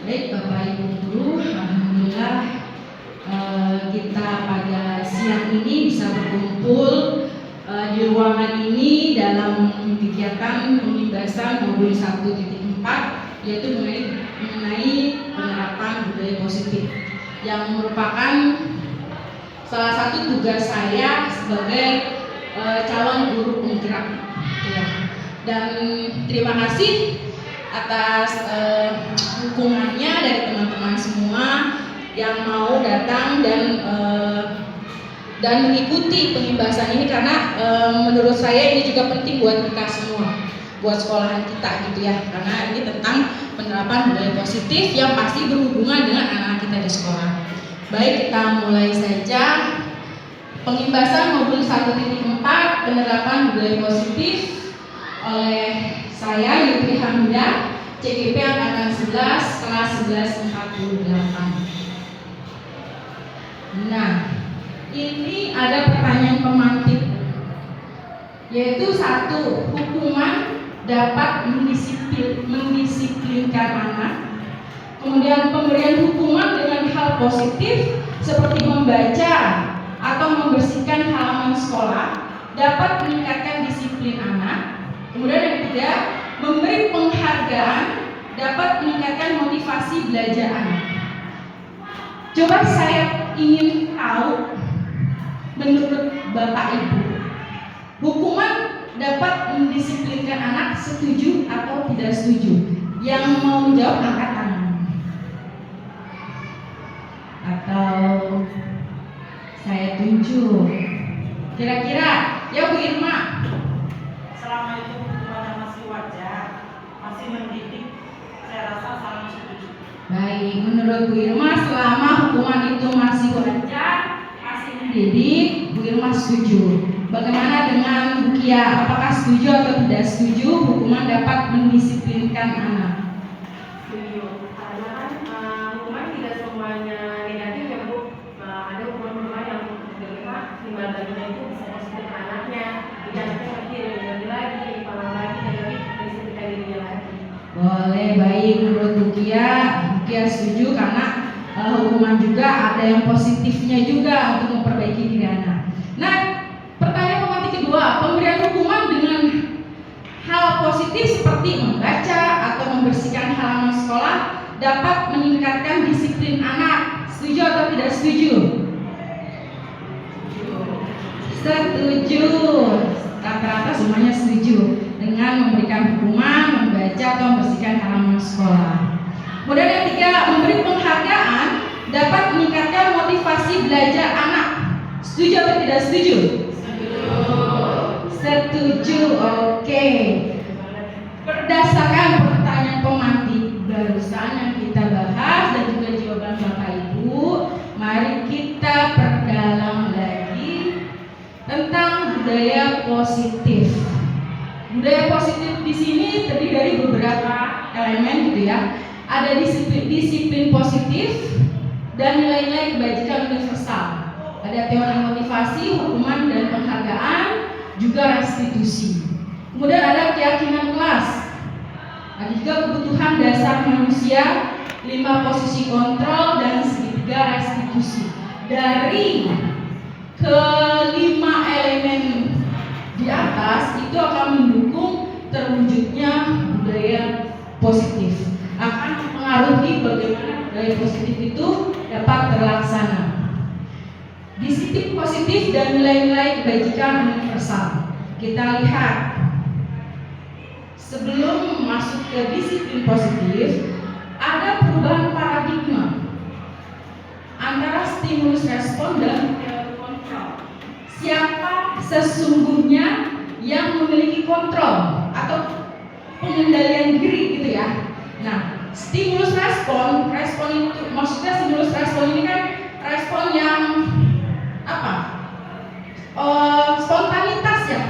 Baik Bapak Ibu Guru, alhamdulillah kita pada siang ini bisa berkumpul di ruangan ini dalam kegiatan pembahasan modul 1.4 yaitu mengenai penerapan budaya positif yang merupakan salah satu tugas saya sebagai calon guru penggerak ya. Dan terima kasih atas dukungannya dari teman-teman semua yang mau datang dan mengikuti pembahasan ini karena menurut saya ini juga penting buat kita semua, buat sekolahan kita gitu ya, karena ini tentang penerapan budaya positif yang pasti berhubungan dengan anak-anak kita di sekolah. Baik, kita mulai saja pembahasan modul 1.4 penerapan budaya positif oleh saya Yudri Hamidah, CGP angkatan 11 kelas 1148. Nah, ini ada pertanyaan pemantik, yaitu 1. Hukuman dapat mendisiplinkan anak. Kemudian pemberian hukuman dengan hal positif seperti membaca atau membersihkan halaman sekolah dapat meningkatkan disiplin anak. Kemudian yang ketiga, memberi penghargaan dapat meningkatkan motivasi belajar anak. Coba saya ingin tahu, menurut Bapak Ibu, hukuman dapat mendisiplinkan anak, setuju atau tidak setuju? Yang mau menjawab angkat tangan. Atau saya tunjuk. Kira-kira, ya Bu Irma. Selama itu hukumannya masih wajar, masih mendidik, saya rasa sangat setuju. Baik, menurut Bu Irma selama hukuman itu masih wajar, masih mendidik, Bu Irma setuju. Bagaimana dengan Bu Kia? Apakah setuju atau tidak setuju hukuman dapat mendisiplinkan anak? Setuju, karena kan hukuman tidak semuanya negatif ya Bu. Ada hukuman-hukuman yang bagaimana timbangannya itu bisa positif ke anaknya, anaknya nanti lagi, malam lagi, dan lebih mendisiplinkan dirinya lagi. Boleh, baik, menurut Bu Kia setuju karena hukuman juga ada yang positifnya juga untuk memperbaiki diri anak. Nah, pertanyaan pemantik kedua, pemberian hukuman dengan hal positif seperti membaca atau membersihkan halaman sekolah dapat meningkatkan disiplin anak. Setuju atau tidak setuju? Setuju. Rata-rata semuanya setuju dengan memberikan hukuman, membaca atau membersihkan halaman sekolah. Kemudian yang ketiga, memberi penghargaan dapat meningkatkan motivasi belajar anak. Setuju atau tidak setuju? Setuju. Oke. Berdasarkan pertanyaan pemantik barusan yang kita bahas dan juga jawaban Bapak Ibu, mari kita perdalam lagi tentang budaya positif. Budaya positif di sini terdiri dari beberapa elemen gitu ya. Ada disiplin positif dan nilai-nilai kebajikan universal. Ada teori motivasi, hukuman dan penghargaan, juga restitusi. Kemudian ada keyakinan kelas. Ada juga kebutuhan dasar manusia, 5 posisi kontrol dan segitiga restitusi. Dari kelima elemen di atas itu akan mendukung terwujudnya budaya positif, akan mempengaruhi bagaimana budaya positif itu dapat terlaksana. Disiplin positif dan nilai-nilai kebajikan universal. Kita lihat sebelum masuk ke disiplin positif, ada perubahan paradigma antara stimulus respon dan teori kontrol. Siapa sesungguhnya yang memiliki kontrol atau pengendalian diri gitu ya. Nah, stimulus respon itu maksudnya stimulus respon ini kan respon yang apa? Spontanitas ya.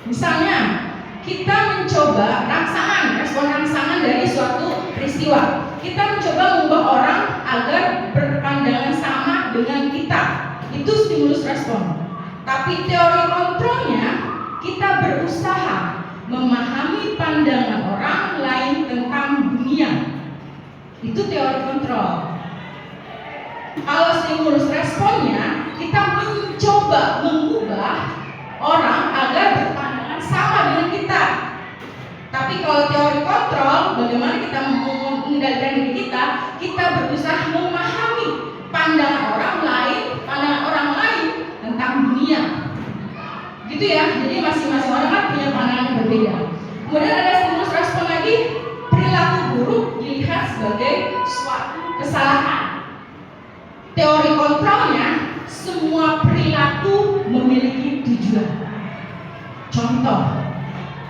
Misalnya kita mencoba respon rangsangan dari suatu peristiwa. Kita mencoba mengubah orang agar berpandangan sama dengan kita. Itu stimulus respon. Tapi teori kontrolnya, kita berusaha memahami pandangan orang lain tentang dunia. Itu teori kontrol. Kalau stimulus responnya, kita mencoba mengubah orang agar berpandangan sama dengan kita. Tapi kalau teori kontrol, bagaimana kita mengendalikan diri kita? Kita berusaha memahami pandangan orang lain tentang dunia. Gitu ya. Jadi masing-masing orang kan punya pandangan yang berbeda. Kemudian ada stimulus respon lagi, perilaku buruk dilihat sebagai suatu kesalahan. Teori kontrolnya, semua perilaku memiliki tujuan. Contoh,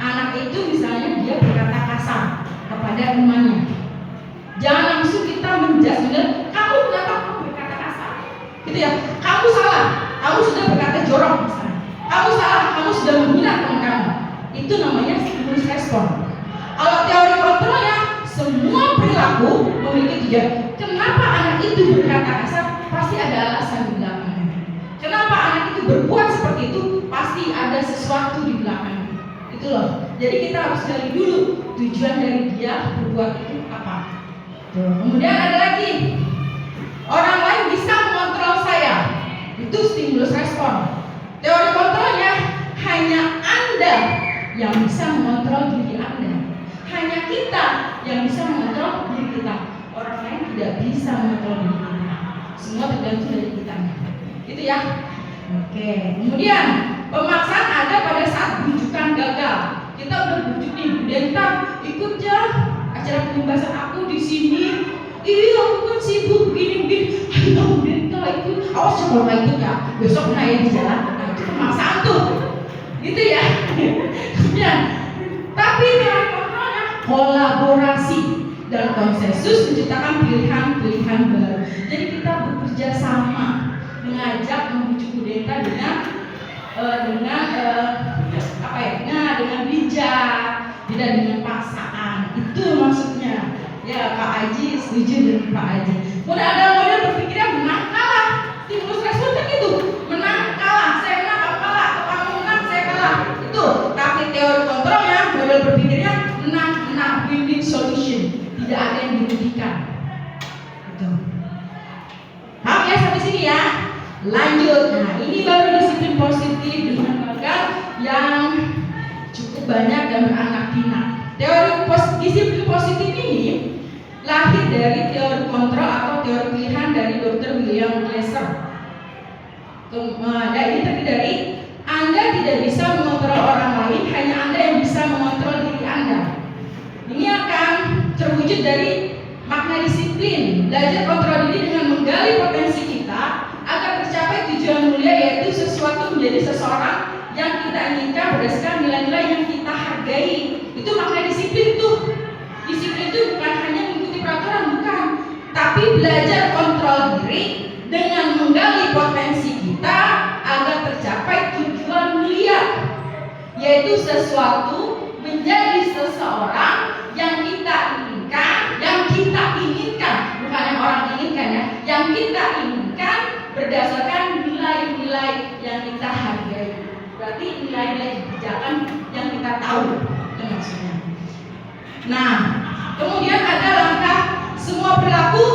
anak itu misalnya dia berkata kasar kepada temannya. Jangan langsung kita menjudge, kamu kenapa kamu berkata kasar? Gitu ya, kamu salah, kamu sudah berkata jorok misalnya. Kamu salah, kamu sudah menghina teman kamu. Itu namanya stimulus respon. Kalau teori kontrolnya, semua perilaku memiliki tujuan. Kenapa anak itu berkata kasar? Pasti ada alasan di belakangnya. Kenapa anak itu berbuat seperti itu? Pasti ada sesuatu di belakangnya. Itu loh. Jadi kita harus gali dulu tujuan dari dia berbuat itu apa. Tuh. Kemudian ada lagi, orang lain bisa mengontrol saya. Itu stimulus respon. Teori kontrolnya, hanya Anda yang bisa mengontrol diri Anda. Hanya kita yang bisa mengontrol diri kita. Orang lain tidak bisa mengontrol diri kita. Semua tergantung dari kita. Gitu ya. Oke. Kemudian pemaksaan ada pada saat bujukan gagal. Kita udah bujuk nih, Denta, ikut ya acara pembahasan aku di sini. Iya, aku kan sibuk begini. Ayo Denta ikut. Awas kalau nggak ikut ya, besok kena ya di jalan. Nah, itu pemaksaan tuh. Gitu ya. Kemudian, tapi teori kontrolnya kolaborasi dan konsensus menciptakan pilihan-pilihan baru. Jadi kita bekerja sama, mengajak membujuk Denta dengan dengan bijak, tidak dengan paksaan. Itu maksudnya. Ya, Pak Aji setuju dengan Pak Aji. Kemudian ada model berpikirnya menang kalah. Stimulus respon kan itu, menang kalah, saya menang kamu kalah, atau kamu menang saya kalah. Itu. Tapi teori kontrolnya, model berpikirnya menang, win-win solution. Tidak ada yang dirugikan. Gitu. Paham ya sampai sini ya? Lanjut. Nah, ini baru disiplin positif dengan program yang cukup banyak dan beranak pinak. Teori disiplin positif ini lahir dari teori kontrol atau teori pilihan dari Dr. William Glasser. Ini terdiri dari Anda tidak bisa mengontrol orang lain, hanya Anda yang bisa mengontrol diri Anda. Ini akan terwujud dari makna disiplin, belajar kontrol diri dengan menggali potensi kita agar tercapai tujuan mulia, yaitu sesuatu menjadi seseorang yang kita inginkan berdasarkan nilai-nilai yang kita hargai. Itu makna disiplin tuh. Disiplin itu bukan hanya mengikuti peraturan, bukan, tapi belajar kontrol diri dengan menggali potensi kita agar tercapai tujuan mulia, yaitu sesuatu menjadi seseorang yang kita inginkan, bukan yang orang inginkan ya, yang kita inginkan berdasarkan nilai-nilai yang kita hargai. Berarti nilai-nilai kebijakan yang kita tahu, itu maksudnya. Nah, kemudian ada langkah, semua perilaku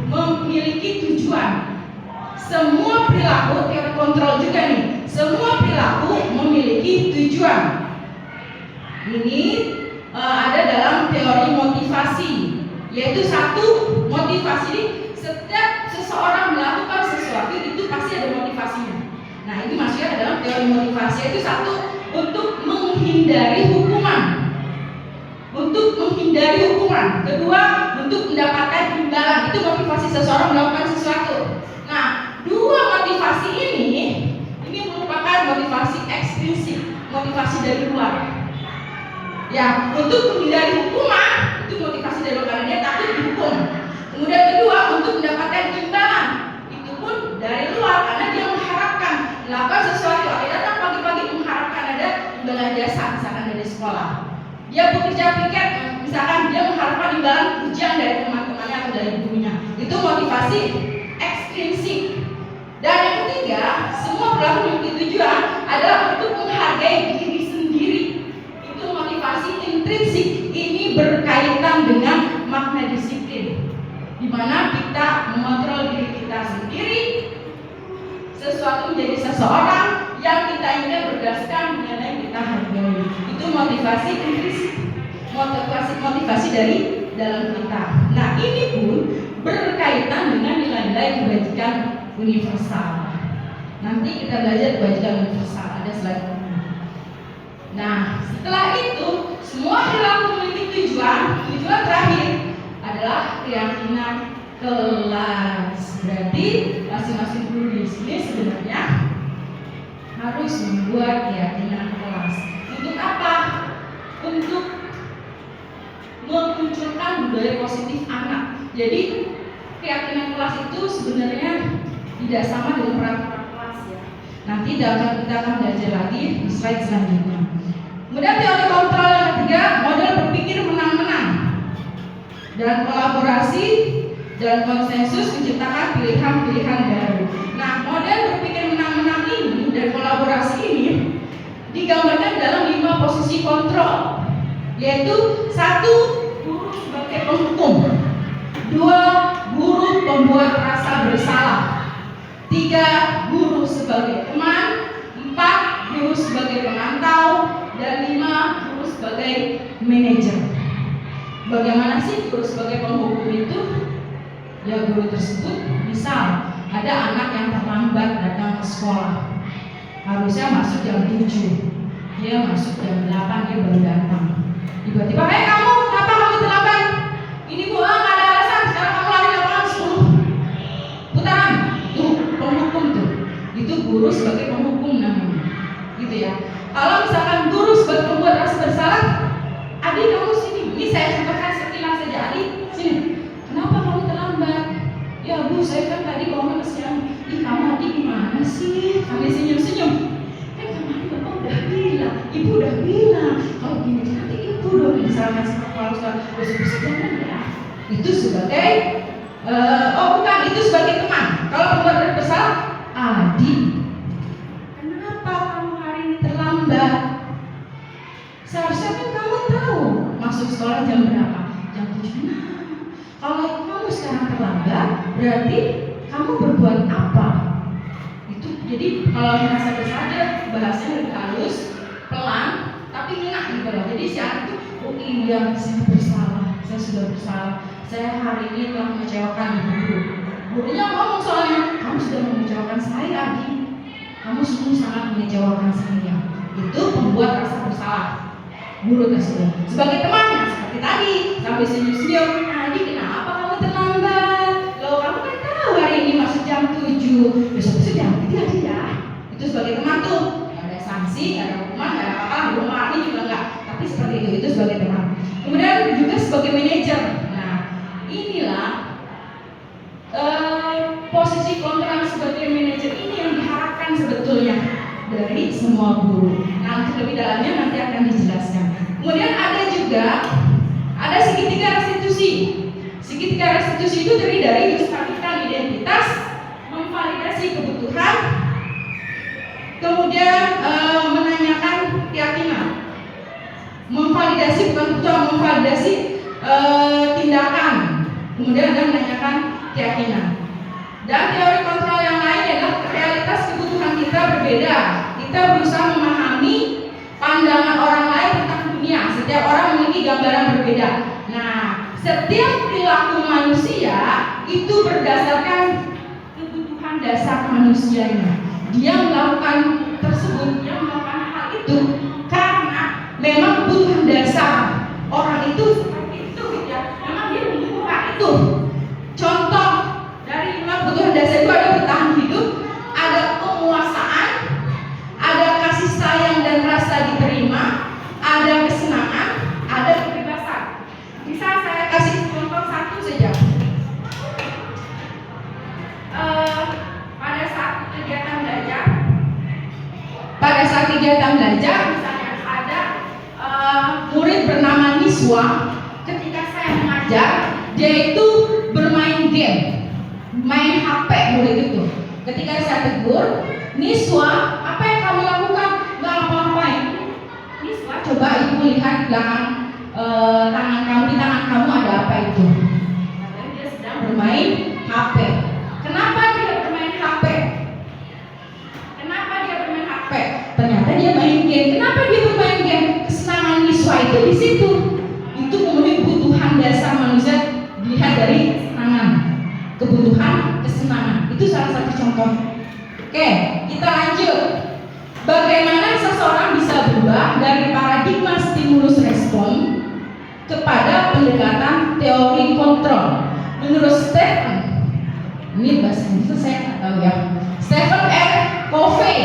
memiliki tujuan. Semua perilaku, teori kontrol juga nih, semua perilaku memiliki tujuan. Ini ada dalam teori motivasi, yaitu satu, motivasi. Setiap seseorang melakukan sesuatu itu pasti ada motivasinya. Nah, ini maksudnya dalam teori motivasi, itu satu, untuk menghindari hukuman. Kedua, untuk mendapatkan imbalan. Itu motivasi seseorang melakukan sesuatu. Nah, dua motivasi ini merupakan motivasi ekstrinsik, motivasi dari luar. Ya, untuk menghindari hukuman itu motivasi dari luar, dia takut dihukum. Kemudian kedua, untuk mendapatkan imbalan, itu pun dari luar karena dia mengharapkan melakukan sesuatu. Dia datang pagi-pagi mengharapkan ada imbalan jasa, misalkan dari sekolah. Dia bekerja piket, misalkan dia mengharapkan imbalan ujian dari teman-temannya atau dari gurunya. Itu motivasi ekstrinsik. Dan yang ketiga, semua perilaku memiliki tujuan adalah untuk menghargai diri sendiri. Itu motivasi intrinsik. Ini berkaitan dengan makna disiplin. bagaimana kita mengontrol diri kita sendiri, sesuatu menjadi seseorang yang kita inginkan berdasarkan nilai yang kita hargai. Itu motivasi intrinsik, motivasi dari dalam kita. Nah, ini pun berkaitan dengan nilai-nilai kebajikan universal. Nanti kita belajar kebajikan universal, ada slide. Nah, setelah itu semua perilaku memiliki tujuan terakhir adalah keyakinan kelas. Berarti masing-masing guru di sini sebenarnya harus membuat keyakinan kelas. Untuk apa? Untuk memunculkan budaya positif anak. Jadi keyakinan kelas itu sebenarnya tidak sama dengan peraturan kelas ya. Nanti kita akan belajar lagi di slide selanjutnya. Kemudian teori kontrol yang ketiga, model berpikir menang-menang dan kolaborasi dan konsensus menciptakan pilihan-pilihan baru. Nah, model berpikir menang-menang ini dan kolaborasi ini digambarkan dalam 5 posisi kontrol, yaitu 1. Guru sebagai penghukum, 2. Guru pembuat rasa bersalah, 3. Guru sebagai teman, 4. Guru sebagai pemantau, dan 5. Guru sebagai manajer. Bagaimana sih guru sebagai penghukum itu? Ya, guru tersebut misal ada anak yang terlambat datang ke sekolah, harusnya masuk jam 7, dia masuk jam 8, dia baru datang. Tiba-tiba, kamu, kenapa kamu terlambat? Ini bu, nggak ada alasan, sekarang kamu lari lapangan 10 putaran. Tuh, penghukum tuh. Itu guru sebagai penghukum namanya, gitu ya. Kalau misalkan guru sebagai pembuat rasa bersalah, adik kamu sini, ini saya contohkan sekilas saja, adik sini. Kenapa kamu terlambat? Ya bu, saya kan tadi bangun siang. Ih, kamu adik gimana sih? Kami senyum-senyum. Kemarin bapak udah bilang, ibu udah bilang, kalau gini nanti ibu dong misalnya kalau besok-besok jangan ya. Itu sebagai bukan, itu sebagai teman. Kalau pembuat rasa bersalah, adik, kenapa kamu hari ini terlambat? Seharusnya kan kamu tahu masuk sekolah jam berapa? Jam 7. Nah, kalau kamu sekarang terlambat, berarti kamu berbuat apa? Itu jadi kalau merasa bersalah, bahasanya lebih halus, pelan, tapi enak gitu loh. Jadi si anak itu, oh iya, saya bersalah, saya sudah bersalah, saya hari ini telah mengecewakan ibu. Gurunya ngomong soalnya, kamu sudah mengecewakan saya, adik. Kamu sungguh sangat mengecewakan saya. Itu membuat rasa bersalah guru tersebut. Sebagai temannya, seperti tadi, sampai senyum-senyum, adik kenapa kamu terlambat? Loh, kamu kan tahu hari ini masuk jam 7, besok-besok jam 3 adik ya. Itu sebagai teman tuh, gak ada sanksi, gak ada hukuman, gak ada apa-apa, guru marahnya juga enggak. Tapi seperti itu sebagai teman. Kemudian juga sebagai manajer. Nah, inilah posisi kontrol sebagai manajer ini yang diharapkan sebetulnya dari semua guru. Nah, untuk lebih dalamnya nanti akan dijelaskan. Kemudian ada segitiga restitusi. Segitiga restitusi itu terdiri dari menstabilkan identitas, memvalidasi kebutuhan, kemudian menanyakan keyakinan. Memvalidasi bukan kebutuhan, memvalidasi tindakan. Kemudian ada menanyakan keyakinan. Dan teori kontrol yang lain adalah realitas kebutuhan kita berbeda. Kita berusaha memahami pandangan orang lain tentang dunia. Setiap orang memiliki gambaran berbeda. Nah, setiap perilaku manusia itu berdasarkan kebutuhan dasar manusianya. Dia melakukan tersebut, dia melakukan hal itu karena memang kebutuhan dasar orang itu seperti itu, ya. Memang dia membutuhkan itu. Contoh dari kebutuhan dasar itu ada bertahan hidup, ada penguasaan, ada kasih sayang dan rasa diterima, ada kesenangan, ada kebebasan. Bisa saya kasih contoh satu saja. Pada saat kegiatan belajar, misalnya ada murid bernama Niswa. Ketika saya mengajar, dia itu bermain game, main HP murid itu. Ketika saya tegur, Niswa, apa yang kamu lakukan? Nggak apa-apain. Niswa, coba ibu lihat belakang tangan kamu, di tangan kamu ada apa itu? Dia sedang bermain Oh ya. Stephen R. Covey,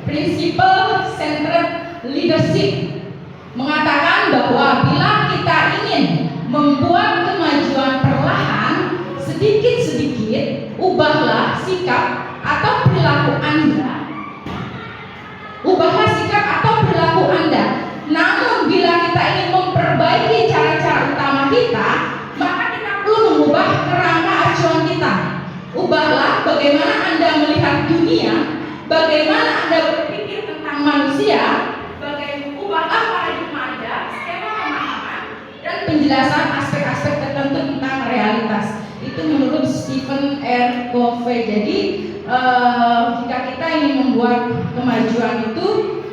Principle Centered Leadership, mengatakan bahwa bila kita ingin membuat kemajuan perlahan, sedikit-sedikit, ubahlah sikap atau perilaku Anda. Ubahlah sikap atau perilaku Anda. Namun bila kita ingin memperbaiki cara-cara utama kita, maka kita perlu mengubah kerangka acuan kita. Ubahlah bagaimana Anda melihat dunia, bagaimana Anda berpikir tentang manusia, ubahlah paradigma Anda, skema pemahaman, dan penjelasan aspek-aspek tertentu tentang realitas. Itu menurut Stephen R. Covey. Jadi jika kita ingin membuat kemajuan itu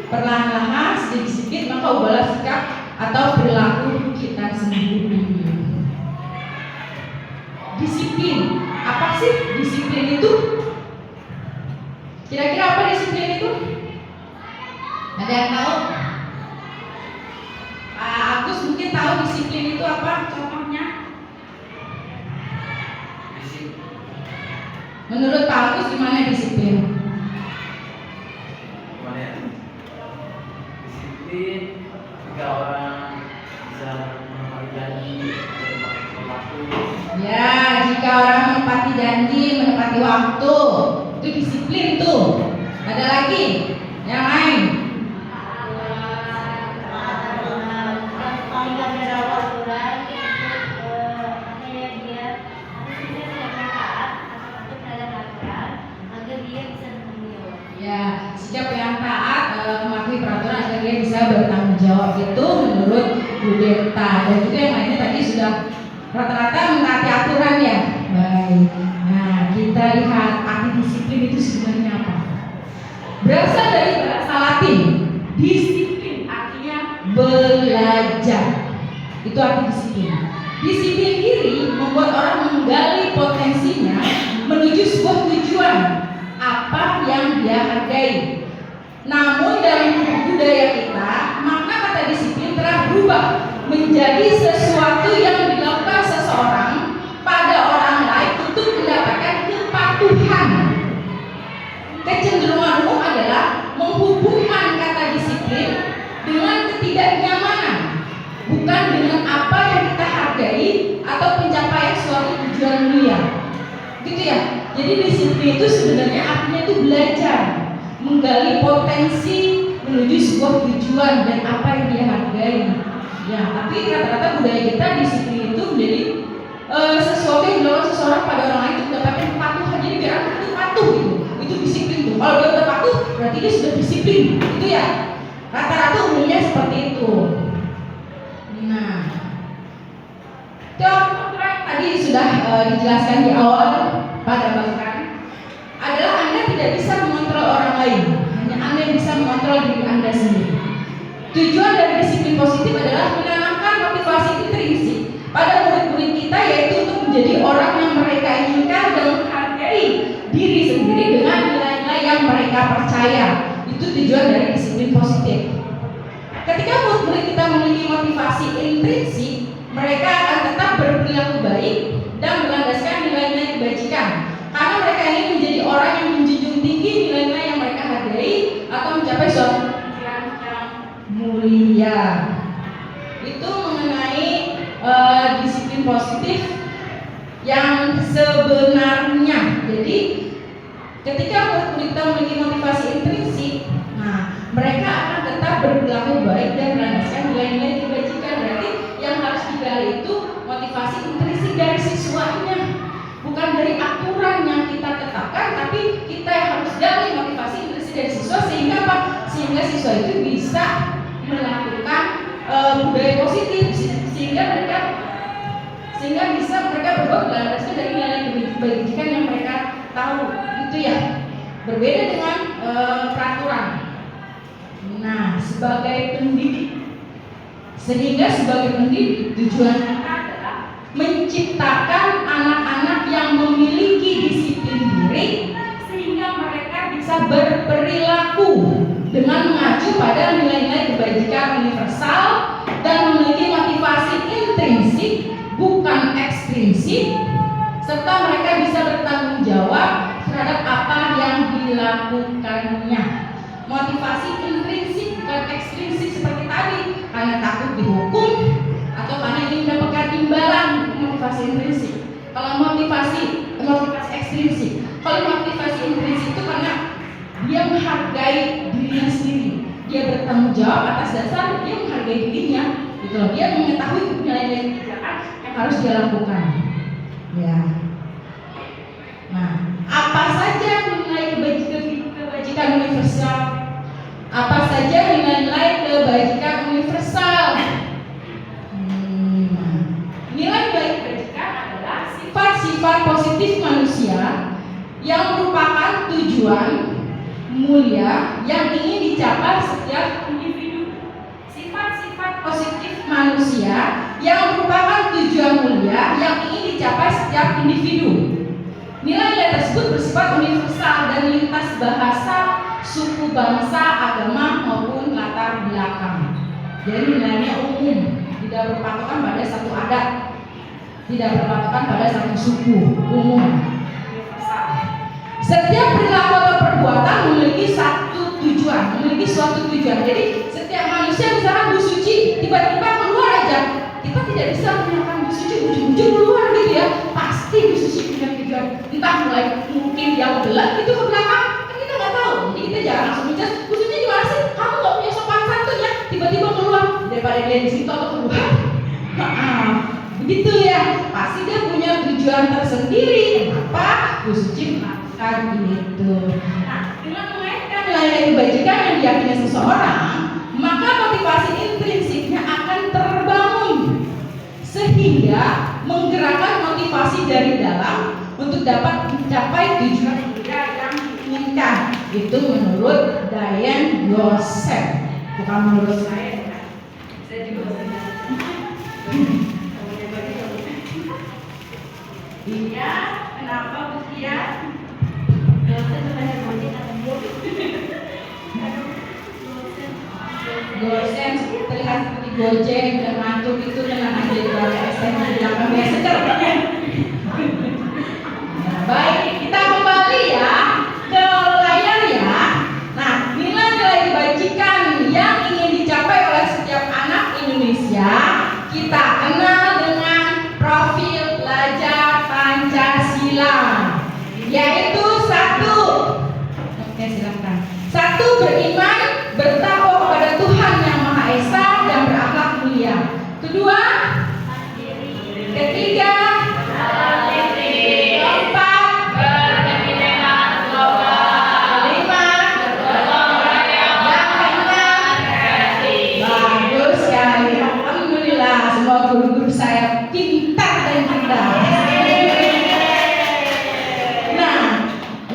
perlahan-lahan, sedikit-sedikit, maka ubahlah sikap atau perilaku kita sendiri. Disiplin. Apa sih disiplin itu? Kira-kira apa disiplin itu? Ada yang tahu? Pak Agus mungkin tahu disiplin itu apa? Contohnya? Menurut Pak Agus gimana disiplin? Disiplin jika orang bisa menepati janji, menepati waktu. Ya, jika orang menepati janji, menepati waktu, itu disiplin tuh. Ada lagi yang lain? Ya, sikap yang taat mematuhi peraturan agar dia bisa bertanggung jawab, itu menurut Budeta. Dan juga yang lainnya tadi sudah rata-rata mentaati aturan ya. Baik. Nah, kita lihat arti disiplin itu sebenarnya apa. Berasal dari bahasa Latin. Disiplin artinya belajar. Itu arti disiplin. Disiplin diri membuat orang menggali potensinya menuju sebuah tujuan, apa yang dia hargai. Namun dalam budaya kita, makna kata disiplin telah berubah menjadi sesuatu yang dilakukan seseorang pada orang lain untuk mendapatkan kepatuhan. Kecenderungan umum adalah menghubungkan kata disiplin dengan ketidaknyamanan, bukan dengan apa yang kita hargai atau pencapaian suatu tujuan mulia. Gitu ya. Jadi disiplin itu sebenarnya artinya itu belajar, menggali potensi menuju sebuah tujuan dan apa yang dia hargai. Ya, tapi rata-rata budaya kita disiplin itu menjadi sesuatu yang dilakukan seseorang pada orang lain untuk mendapatkan kepatuhan. Jadi biar anak itu patuh gitu. Itu disiplin tuh. Kalau dia udah patuh, berarti dia sudah disiplin. Itu ya. Rata-rata umumnya seperti itu. Nah, contoh tadi sudah dijelaskan di awal pada bahkan adalah Anda tidak bisa mengontrol orang lain, hanya Anda yang bisa mengontrol diri Anda sendiri. Tujuan dari disiplin positif adalah menanamkan motivasi intrinsik pada murid-murid kita, yaitu untuk menjadi orang yang mereka inginkan dan menghargai diri sendiri dengan nilai-nilai yang mereka percaya. Itu tujuan dari disiplin positif. Ketika murid-murid kita memiliki motivasi intrinsik, mereka akan tetap berperilaku baik dan melandaskan nilai-nilai kebajikan, karena mereka ingin menjadi orang yang menjunjung tinggi nilai-nilai yang mereka hargai atau mencapai suatu tujuan yang mulia. Itu mengenai disiplin positif yang sebenarnya. Jadi ketika murid kita memiliki motivasi intrinsik, nah mereka akan tetap berperilaku baik dan melandaskan nilai-nilai kebajikan. Berarti yang harus digali itu motivasi intrinsik dari siswanya, bukan dari aturan yang kita tetapkan, tapi kita yang harus gali motivasi intrinsik dari siswa, sehingga apa? Sehingga siswa itu bisa melakukan budaya positif, sehingga bisa mereka berbuat berdasarkan dari nilai kebajikan yang mereka tahu. Itu ya, berbeda dengan peraturan. Nah, sebagai pendidik, tujuan kita adalah menciptakan anak-anak yang memiliki disiplin diri, sehingga mereka bisa berperilaku dengan mengacu pada nilai-nilai kebajikan universal dan memiliki motivasi intrinsik bukan ekstrinsik, serta mereka bisa bertanggung jawab terhadap apa dilakukannya. Motivasi intrinsik bukan ekstrinsik seperti tadi, karena takut dihukum atau karena ingin mendapatkan imbalan, motivasi intrinsik. Kalau motivasi ekstrinsik, kalau motivasi intrinsik itu karena dia menghargai dirinya sendiri, dia bertanggung jawab atas dasar dia menghargai dirinya, gitu loh. Dia mengetahui nilai-nilai kerjaan yang harus dia lakukan. Ya. Nah, apa saja nilai kebajikan universal? Apa saja nilai-nilai kebajikan universal? Nilai-nilai kebajikan adalah sifat-sifat positif manusia yang merupakan tujuan mulia yang ingin dicapai setiap individu. Sifat-sifat positif manusia yang merupakan tujuan mulia yang ingin dicapai setiap individu. Nilai-nilai tersebut bersifat universal dan lintas bahasa, suku, bangsa, agama maupun latar belakang. Jadi nilainya umum, tidak berpatokan pada satu adat, tidak berpatokan pada satu suku, umum. Setiap perilaku atau perbuatan memiliki satu tujuan, memiliki suatu tujuan. Jadi setiap manusia misalkan Bu Suci tiba-tiba keluar aja, kita tidak bisa menyatakan Bu Suci ujung-ujung keluar gitu ya. Pasti Bu Suci punya tujuan. Entah mulai mungkin dia belak gitu ke belakang, kan kita nggak tahu. Jadi kita jangan langsung menjudge, Bu Suci gimana sih? Kamu nggak punya sopan santun ya? Tiba-tiba keluar daripada dia di situ atau keluar. Begitu ya. Pasti dia punya tujuan tersendiri. Kenapa Bu Suci melakukan itu? Nah, dengan mengaitkan nilai-nilai kebajikan yang diyakini seseorang, maka motivasi intrinsiknya akan terbangun sehingga menggerakkan motivasi dari dalam untuk dapat mencapai tujuan yang diinginkan. Itu menurut Diane Joseph, bukan menurut saya. Saya juga iya, kenapa Bu Tia? Gosen terlihat seperti Gojek dan ngantuk itu dengan aja di bawah SMA di belakangnya seger. Nah, baik, kita kembali ya ke layar ya. Nah, nilai-nilai kebajikan yang ingin dicapai oleh setiap anak Indonesia kita kenal dengan profil pelajar Pancasila, yaitu satu. Oke, silakan. Satu, beriman, bertakwa kepada Tuhan Yang Maha Esa dan berakhlak mulia. Kedua, ketiga, keempat, berkepentingan global. Kelima, yang keenam, bagus sekali. Alhamdulillah, semua guru-guru saya pintar dan cerdas.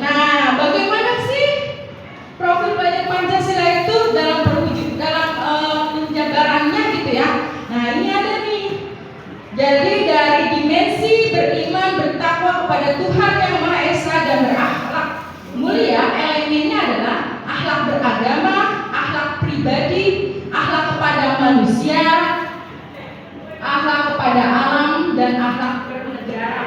Nah, bagaimana sih profil pelajar Pancasila itu dalam penjabarannya gitu ya? Nah, ini ada nih. Jadi dari dimensi beriman, bertakwa kepada Tuhan Yang Maha Esa dan berakhlak mulia, elemennya adalah akhlak beragama, akhlak pribadi, akhlak kepada manusia, akhlak kepada alam, dan akhlak bernegara.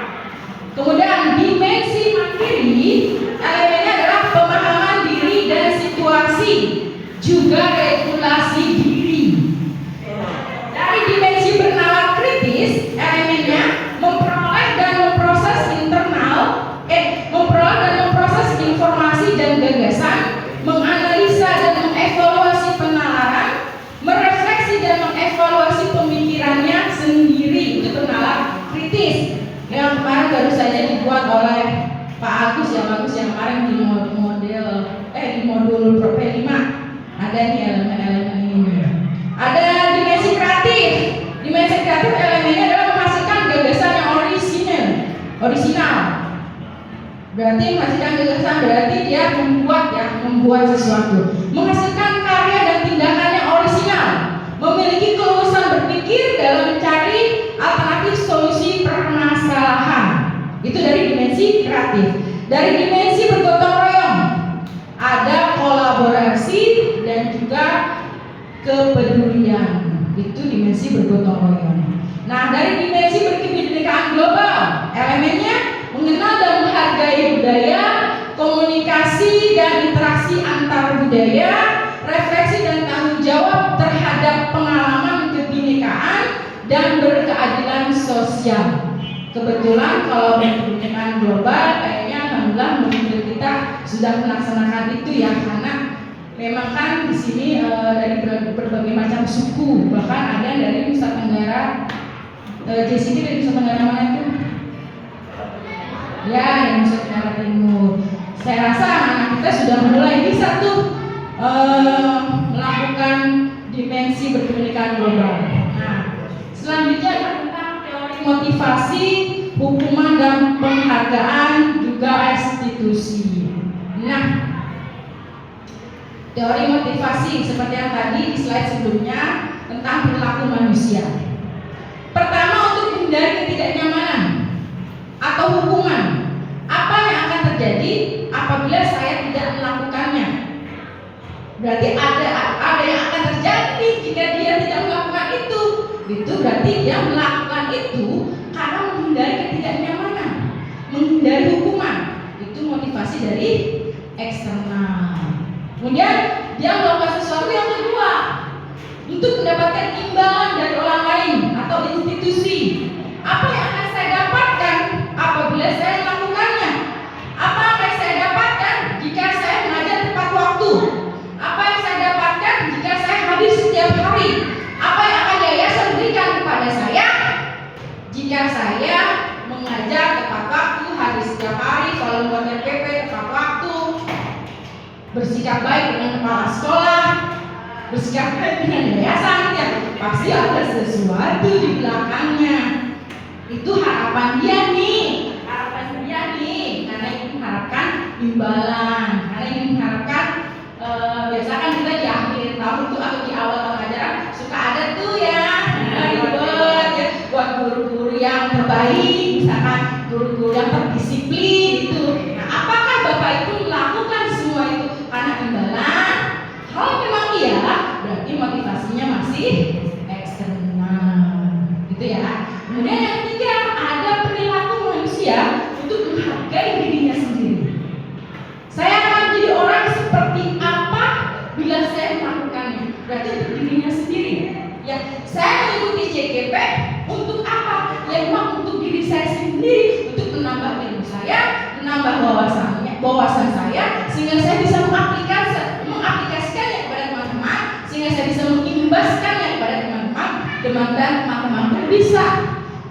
Kemudian dimensi mandiri, elemennya adalah pemahaman diri dan situasi, juga regulasi diri. Dari dimensi bernalar kritis, elemennya memperoleh dan memproses informasi dan gagasan, menganalisa dan mengevaluasi penalaran, merefleksi dan mengevaluasi pemikirannya sendiri. Itu bernalar kritis. Yang kemarin baru saja dibuat oleh Pak Agus ya, yang kemarin di modul Pro P5 ada nih elemen-elemen ini. Ada dimensi kreatif. Dimensi kreatif elemennya adalah menghasilkan gagasan yang orisinal. Berarti menghasilkan gagasan berarti dia membuat sesuatu, menghasilkan karya dan tindakan yang orisinal, memiliki keluasan berpikir dalam mencari alternatif solusi permasalahan. Itu dari dimensi kreatif. Dari dimensi bergotong royong, ada kolaborasi dan juga kepedulian. Itu dimensi bergotong royong. Nah, dari dimensi berkebinekaan global, elemennya mengenal dan menghargai budaya, komunikasi dan dan berkeadilan sosial. Kebetulan kalau pendidikan global kayaknya alhamdulillah murid kita sudah melaksanakan itu ya, karena memang kan di sini dari berbagai macam suku, bahkan ada dari Nusa Tenggara. Jessica dari Nusa Tenggara mana itu? Ya, yang Nusa Tenggara Timur. Saya rasa anak kita sudah mulai bisa tuh melakukan dimensi berpendidikan global. Nah, selanjutnya adalah tentang teori motivasi, hukuman dan penghargaan, juga restitusi. Nah, teori motivasi seperti yang tadi di slide sebelumnya tentang perilaku manusia. Pertama, untuk menghindari ketidaknyamanan atau hukuman. Apa yang akan terjadi apabila saya tidak melakukannya? Berarti ada yang akan terjadi jika dia tidak melakukan itu. Itu berarti dia melakukan itu karena menghindari ketidaknyamanan, menghindari hukuman. Itu motivasi dari eksternal. Kemudian dia melakukan sesuatu yang kedua, untuk mendapatkan imbalan dari orang lain atau institusi. Apa yang akan saya dapatkan apabila saya melakukannya? Apa yang akan saya dapatkan jika saya mengajar tepat waktu? Apa yang saya dapatkan jika saya hadir setiap hari? Apa yang akan yayasan berikan kepada saya jika saya mengajar tepat waktu, hadir setiap hari, selalu membuat RPP tepat waktu, bersikap baik dengan kepala sekolah, bersikap baik dengan yayasan, ya pasti ada sesuatu di belakangnya. Itu harapan dia nih, karena ingin mengharapkan imbalan, karena ingin mengharapkan biasa kan kita di akhir tahun tuh atau di awal tahun ajaran suka ada tuh ya reward ya buat guru-guru yang terbaik, misalkan guru-guru yang terdisiplin itu. Nah, apakah Bapak Ibu melakukan semua itu karena imbalan? Kalau memang iya, berarti motivasinya masih eksternal, gitu ya. Kemudian yang ketiga, ada perilaku manusia untuk menghargai dirinya sendiri. Saya akan menjadi orang seperti apa bila saya melakukannya? Berarti untuk dirinya sendiri. Ya, saya mengikuti JGP untuk apa? Ya memang untuk diri saya sendiri, untuk menambah ilmu saya, menambah wawasan saya, sehingga saya bisa mengaplikasikannya kepada teman-teman, sehingga saya bisa mengimbaskannya kepada teman-teman, dan teman-teman bisa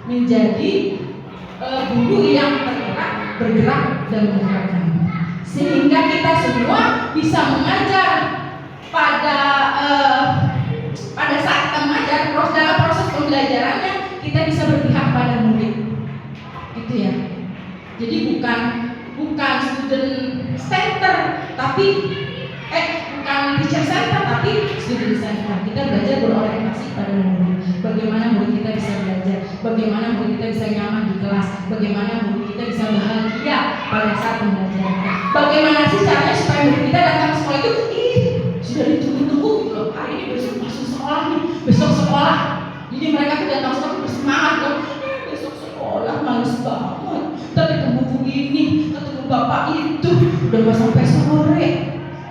menjadi guru yang bergerak dan menggerakkan, sehingga kita semua bisa mengajar pada saat kita mengajar, dalam proses pembelajarannya kita bisa berpihak pada murid, gitu ya. Jadi bukan student center, tapi bukan teacher center, tapi student center. Kita belajar berorientasi pada murid. Bagaimana murid kita bisa belajar, bagaimana murid kita bisa nyaman di kelas, bagaimana murid kita bisa bahagia pada saat pembelajaran. Bagaimana sih caranya supaya murid kita datang ke sekolah itu sudah ditunggu-tunggu gitu loh. Hari ini besok masuk sekolah nih, besok sekolah. Jadi mereka tuh datang sekolah bersemangat loh. Besok sekolah males banget. Kita ketemu buku ini, ketemu bapak itu, udah gak sampai sore.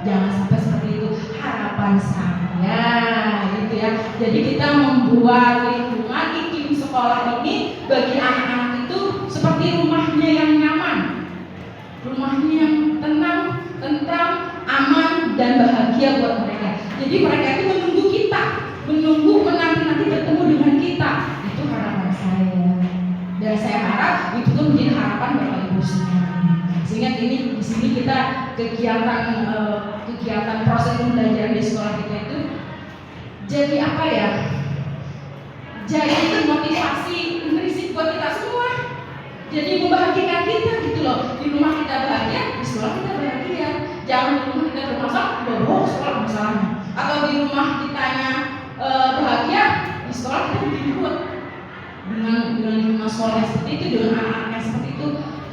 Jangan sampai seperti itu. Harapan saya gitu ya. Jadi kita membuat lingkungan iklim sekolah ini bagi anak-anak itu seperti rumahnya yang nyaman, rumahnya yang tenang, tentram, aman dan bahagia buat mereka. Jadi mereka itu menunggu kita, menunggu menanti bertemu dengan kita. Itu harapan saya. Dan saya harap itu tuh menjadi harapan Bapak Ibu semua. Sehingga di sini kita kegiatan proses pembelajaran di sekolah kita itu jadi apa ya? Jadi motivasi intrinsik buat kita semua. Jadi membahagiakan kita gitu loh. Di rumah kita bahagia, di sekolah kita bahagia. Jangan di rumah kita bermasalah, bawa sekolah masalahnya. Atau di rumah kitanya bahagia, di sekolah kita bikin ruwet. Dengan sekolah yang seperti itu, dengan anak-anak yang seperti itu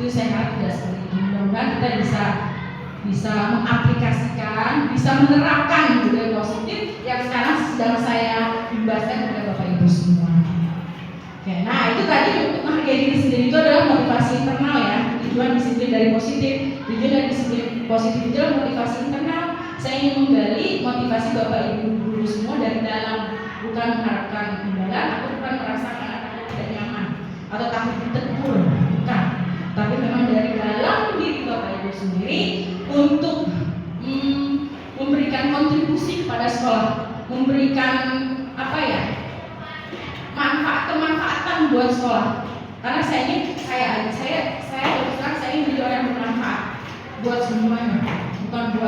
saya harap tidak seperti itu. Mudah-mudahan kita bisa mengaplikasikan, bisa menerapkan budaya positif yang sekarang sedang saya imbaskan kepada Bapak Ibu semua. Oke, nah itu tadi untuk menghargai diri sendiri itu adalah motivasi internal ya. Tujuan disiplin dari positif, tujuan dari disiplin positif itu adalah motivasi internal. Saya ingin menggali motivasi Bapak Ibu Ibu semua dari dalam, bukan mengharapkan imbalan atau bukan merasakan ada tidak nyaman atau takut ditegur, bukan. Tapi memang dari dalam diri Bapak Ibu sendiri untuk memberikan kontribusi kepada sekolah, memberikan kemanfaatan buat sekolah. Karena saya ingin menjadi orang yang bermanfaat buat semuanya, bukan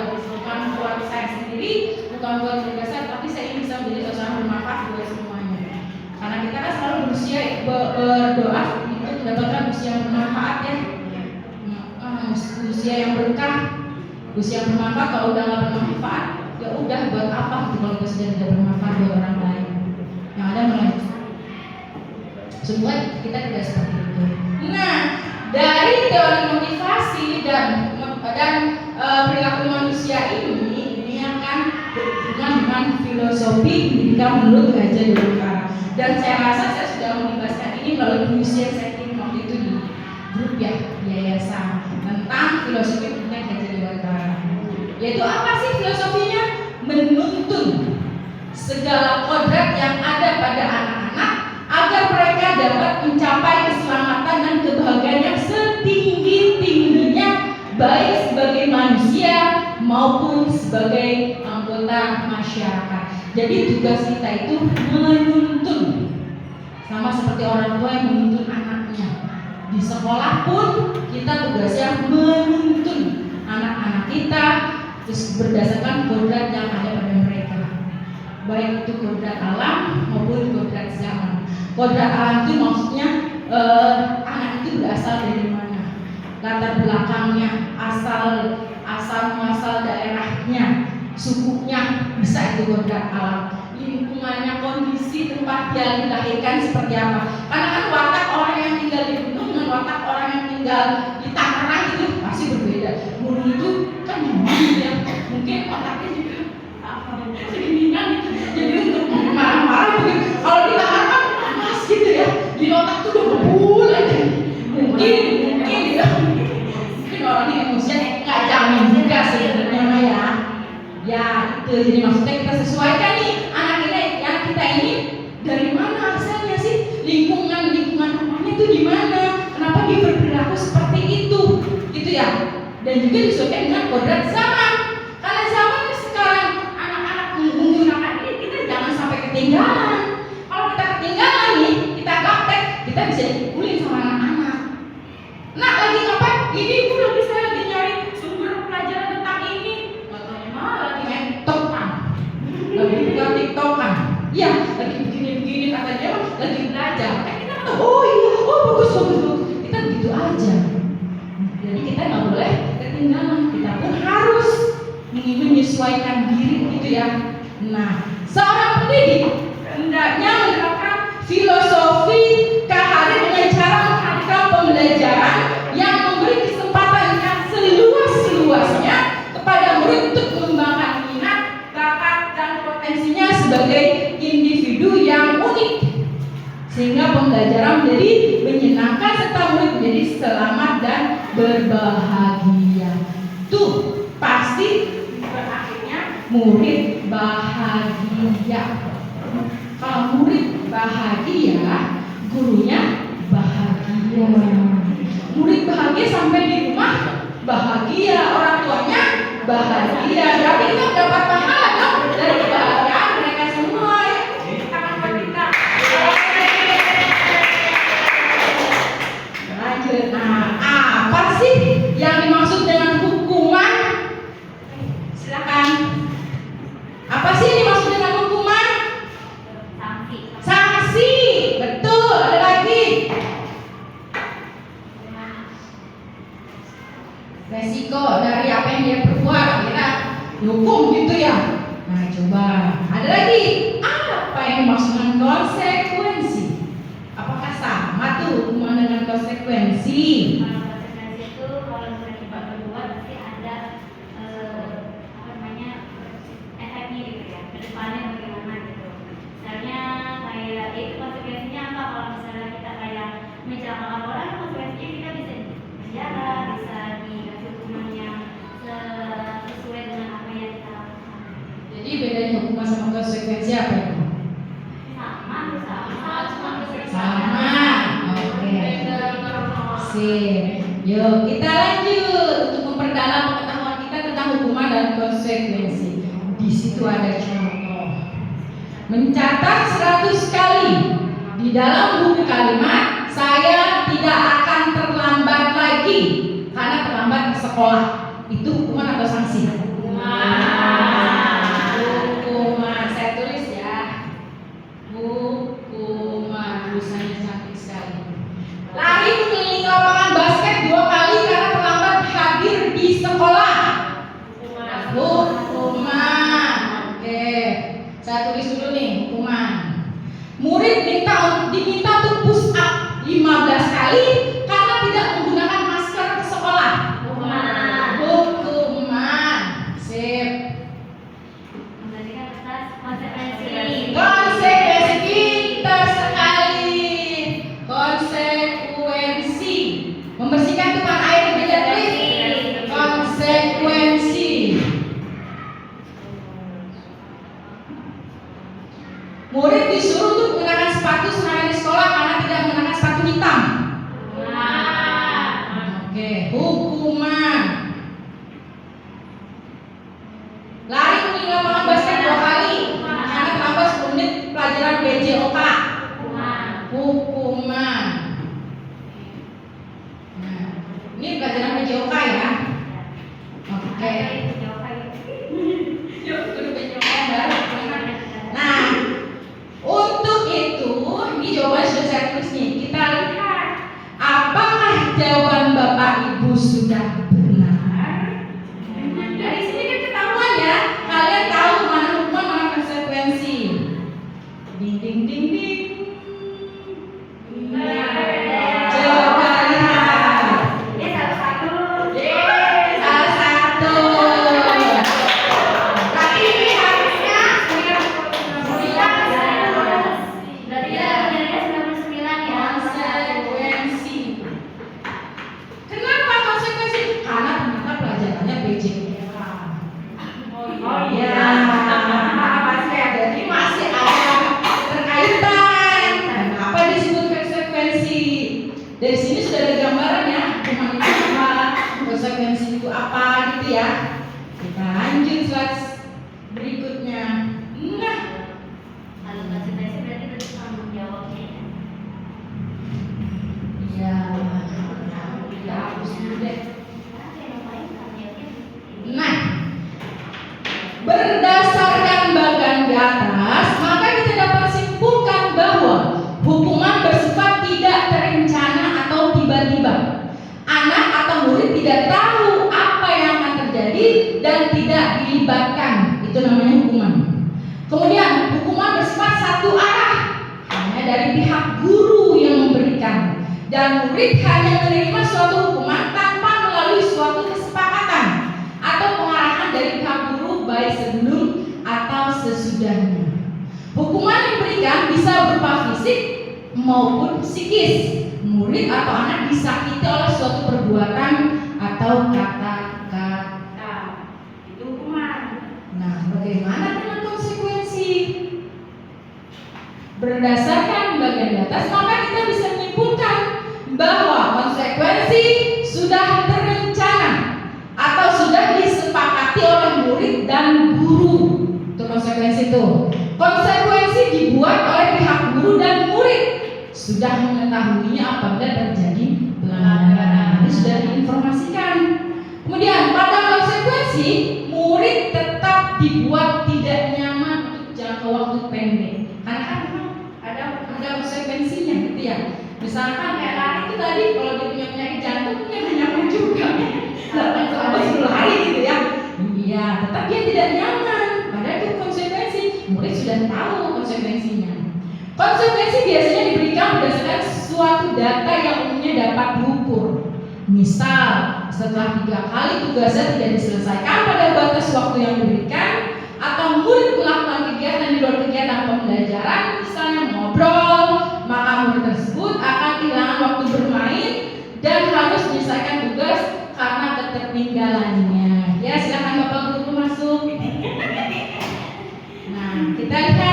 buat saya sendiri, bukan buat keluarga saya, tapi saya ingin bisa menjadi seorang bermanfaat buat semuanya. Karena kita kan selalu berdoa untuk mendapatkan usia yang bermanfaat ya, usia yang berkah, usia yang bermanfaat. Kalau udah nggak bermanfaat, ya udah buat apa gitu kalau kita sudah tidak bermanfaat buat orang lain. Yang ada melanjutkan. Semua kita tidak seperti itu. Nah, dari teori motivasi dan perilaku manusia ini akan berhubungan dengan filosofi pendidikan menurut Gajah Dewantara. Dan saya rasa saya sudah membahaskan ini melalui puisi yang saya kirim waktu itu di grup ya yayasan tentang filosofi pendidikan Gajah Dewantara. Yaitu apa sih filosofinya? Menuntun segala kodrat yang ada pada anak-anak agar mereka dapat mencapai keselamatan dan kebahagiaan yang setinggi-tingginya, baik sebagai manusia maupun sebagai anggota masyarakat. Jadi tugas kita itu menuntun, sama seperti orang tua yang menuntun anaknya. Di sekolah pun kita tugasnya menuntun anak-anak kita, terus berdasarkan kodrat yang ada pada mereka, baik itu kodrat alam maupun kodrat zaman. Kodrat alam itu maksudnya anak itu berasal dari mana, latar belakangnya, asal muasal daerahnya, sukunya, bisa itu kodrat alam. Lingkungannya, kondisi tempat dia dilahirkan seperti apa. Karena kan watak orang yang tinggal di gunung dengan watak orang yang tinggal di Tangerang itu pasti berbeda. Gunung itu kan ya, mungkin otaknya juga seginian gitu. Jadi untuk marah-marah begitu. Kalau di Tangerang kan panas gitu ya. Di otak tuh udah ngebul aja. Mungkin ya. Mungkin orangnya emosian nggak jamin juga sebenarnya ya. Ya itu, jadi maksudnya kita sesuaikan nih anak kita ini dari mana asalnya sih, lingkungan rumahnya itu gimana, kenapa dia berperilaku seperti itu, gitu ya. Dan juga disesuaikan dengan kodrat zaman. Karena zaman sekarang anak-anak menggunakan ini, kita jangan sampai ketinggalan. Kalau kita ketinggalan nih, kita gaptek, kita bisa dipukulin sama anak-anak. Nah lagi ngapain? Ini saya lagi nyari sumber pelajaran tentang ini. Katanya malah lagi main TikTok-an, lagi buka TikTok-an. Iya, lagi begini-begini katanya lagi belajar. Kita kata, oh iya, oh bagus. Kita begitu aja. Jadi kita nggak boleh ketinggalan. Kita pun harus menyesuaikan diri gitu ya. Nah, seorang pendidik hendaknya menerapkan filosofi KHD dengan cara menghadirkan pembelajaran yang memberi kesempatan yang seluas-luasnya kepada murid untuk mengembangkan minat, bakat, dan potensinya sebagai individu yang unik, sehingga pembelajaran menjadi menyenangkan serta murid menjadi selamat dan berbahagia. Tuh pasti berakhirnya murid bahagia. Kalau murid bahagia, gurunya bahagia. Murid bahagia sampai di rumah bahagia, orang tuanya bahagia. Berarti kita dapat pahala dong dari kebahagiaan mereka semua ya. Tangan kita. Lanjut. Nah, apa sih yang dimaksud dengan hukuman? Silakan. Apa sih yang dimaksud dengan hukuman? Sanksi. Betul. Ada lagi. Resiko dari apa yang dia perbuat, kira dihukum gitu ya. Nah coba ada lagi, apa yang dimaksud dengan konsekuensi? Apakah sama tuh hukuman dengan konsekuensi? Kalau konsekuensi itu kalau misalnya kita berbuat pasti ada efeknya gitu ya, kedepannya bagaimana gitu. Misalnya kayak itu konsekuensinya apa? Kalau misalnya kita kayak mencelakakan orang, konsekuensinya kita bisa penjara, bisa dikasih hukuman yang sesuai dengan apa yang kita lakukan. Jadi bedanya hukuman sama konsekuensi konsekuensi apa itu? Sama. Oke. Sip. Yuk kita lanjut untuk memperdalam pengetahuan kita tentang hukuman dan konsekuensi. Di situ ada contoh. Mencatat 100 kali di dalam buku kalimat, saya tidak akan terlambat lagi karena terlambat ke sekolah. Itu hukuman atau sanksi? Hukuman. Saya tulis ya. Hukuman. Tulisannya cantik sekali. Lari mengelilingi lapangan basket 2 kali karena terlambat hadir di sekolah. Hukuman. Oke. Saya tulis dulu nih hukuman. Murid diminta untuk push up 15 kali karena tidak menggunakan masker ke sekolah. Hukuman. Sip. Konsekuensi pintar sekali. Konsekuensi. Membersihkan tumpahan air di meja tulis. Konsekuensi. Murid disuruh untuk menggunakan sepatu seragam di sekolah karena tidak menggunakan sepatu hitam. Oke, hukuman. Lari mengelilingi lapangan basket 2 kali karena terlambat 10 menit pelajaran BJOK. Hukuman. Nah, ini pelajaran BJOK ya. Oke. Yuk, duduk BJOK baru. Nah, untuk itu, ini jawaban sudah saya tulis nih. Kita lihat apakah jawaban Bapak Ibu sudah benar. Dari sini kan ketahuan ya, kalian tahu mana hukuman mana konsekuensi. Ding ding ding ding. Coba lihat. Salah satu. Tapi ini harusnya konsekuensi. Kenapa konsekuensi? Karena ternyata pelajarannya BJK. Ya, jadi masih ada keterkaitan. Kenapa disebut konsekuensi? Dari sini sudah ada gambaran ya, hukuman itu apa, konsekuensi itu apa gitu ya. Kita lanjut slide berikutnya. Nah, iya, kita hapus dulu deh. Nah, berdasarkan bagan di atas, maka kita dapat simpulkan bahwa hukuman bersifat tidak terencana atau tiba-tiba. Anak atau murid tidak tahu apa yang akan terjadi dan tidak dilibatkan. Itu namanya hukuman. Kemudian, hukuman bersifat satu arah, hanya dari pihak guru yang memberikan, dan murid hanya menerima suatu hukuman tanpa melalui suatu kesepakatan atau pengarahan dari pihak guru baik sebelum atau sesudahnya. Hukuman yang diberikan bisa berupa fisik maupun psikis. Murid atau anak disakiti oleh suatu perbuatan atau kata-kata. Itu hukuman. Nah, bagaimana dengan konsekuensi? Berdasarkan bagian di atas, maka kita bisa menyimpulkan bahwa konsekuensi sudah terencana atau sudah disepakati oleh murid dan guru. Itu konsekuensi itu. Konsekuensi dibuat oleh pihak guru dan murid. Sudah mengetahuinya apabila terjadi pelanggaran. Ini sudah diinformasikan. Kemudian pada konsekuensi, murid tetap dibuat tidak nyaman untuk jangka waktu pendek. Karena kan memang ada konsekuensinya gitu ya. Misalkan kayak lari itu tadi, kalau dia punya penyakit jantung, dia nggak nyaman juga. 8-10 hari gitu ya. Iya, tetap dia tidak nyaman. Padahal itu konsekuensi. Murid sudah tahu konsekuensinya. Konsekuensi biasanya diberikan berdasarkan suatu data yang umumnya dapat diukur. Misal, setelah 3 kali tugasnya tidak diselesaikan pada batas waktu yang diberikan, atau murid melakukan kegiatan di luar kegiatan pembelajaran, misalnya ngobrol, maka murid tersebut akan kehilangan waktu bermain dan harus menyelesaikan tugas karena ketertinggalannya. Ya, silakan Bapak Guru masuk. Nah, kita lihat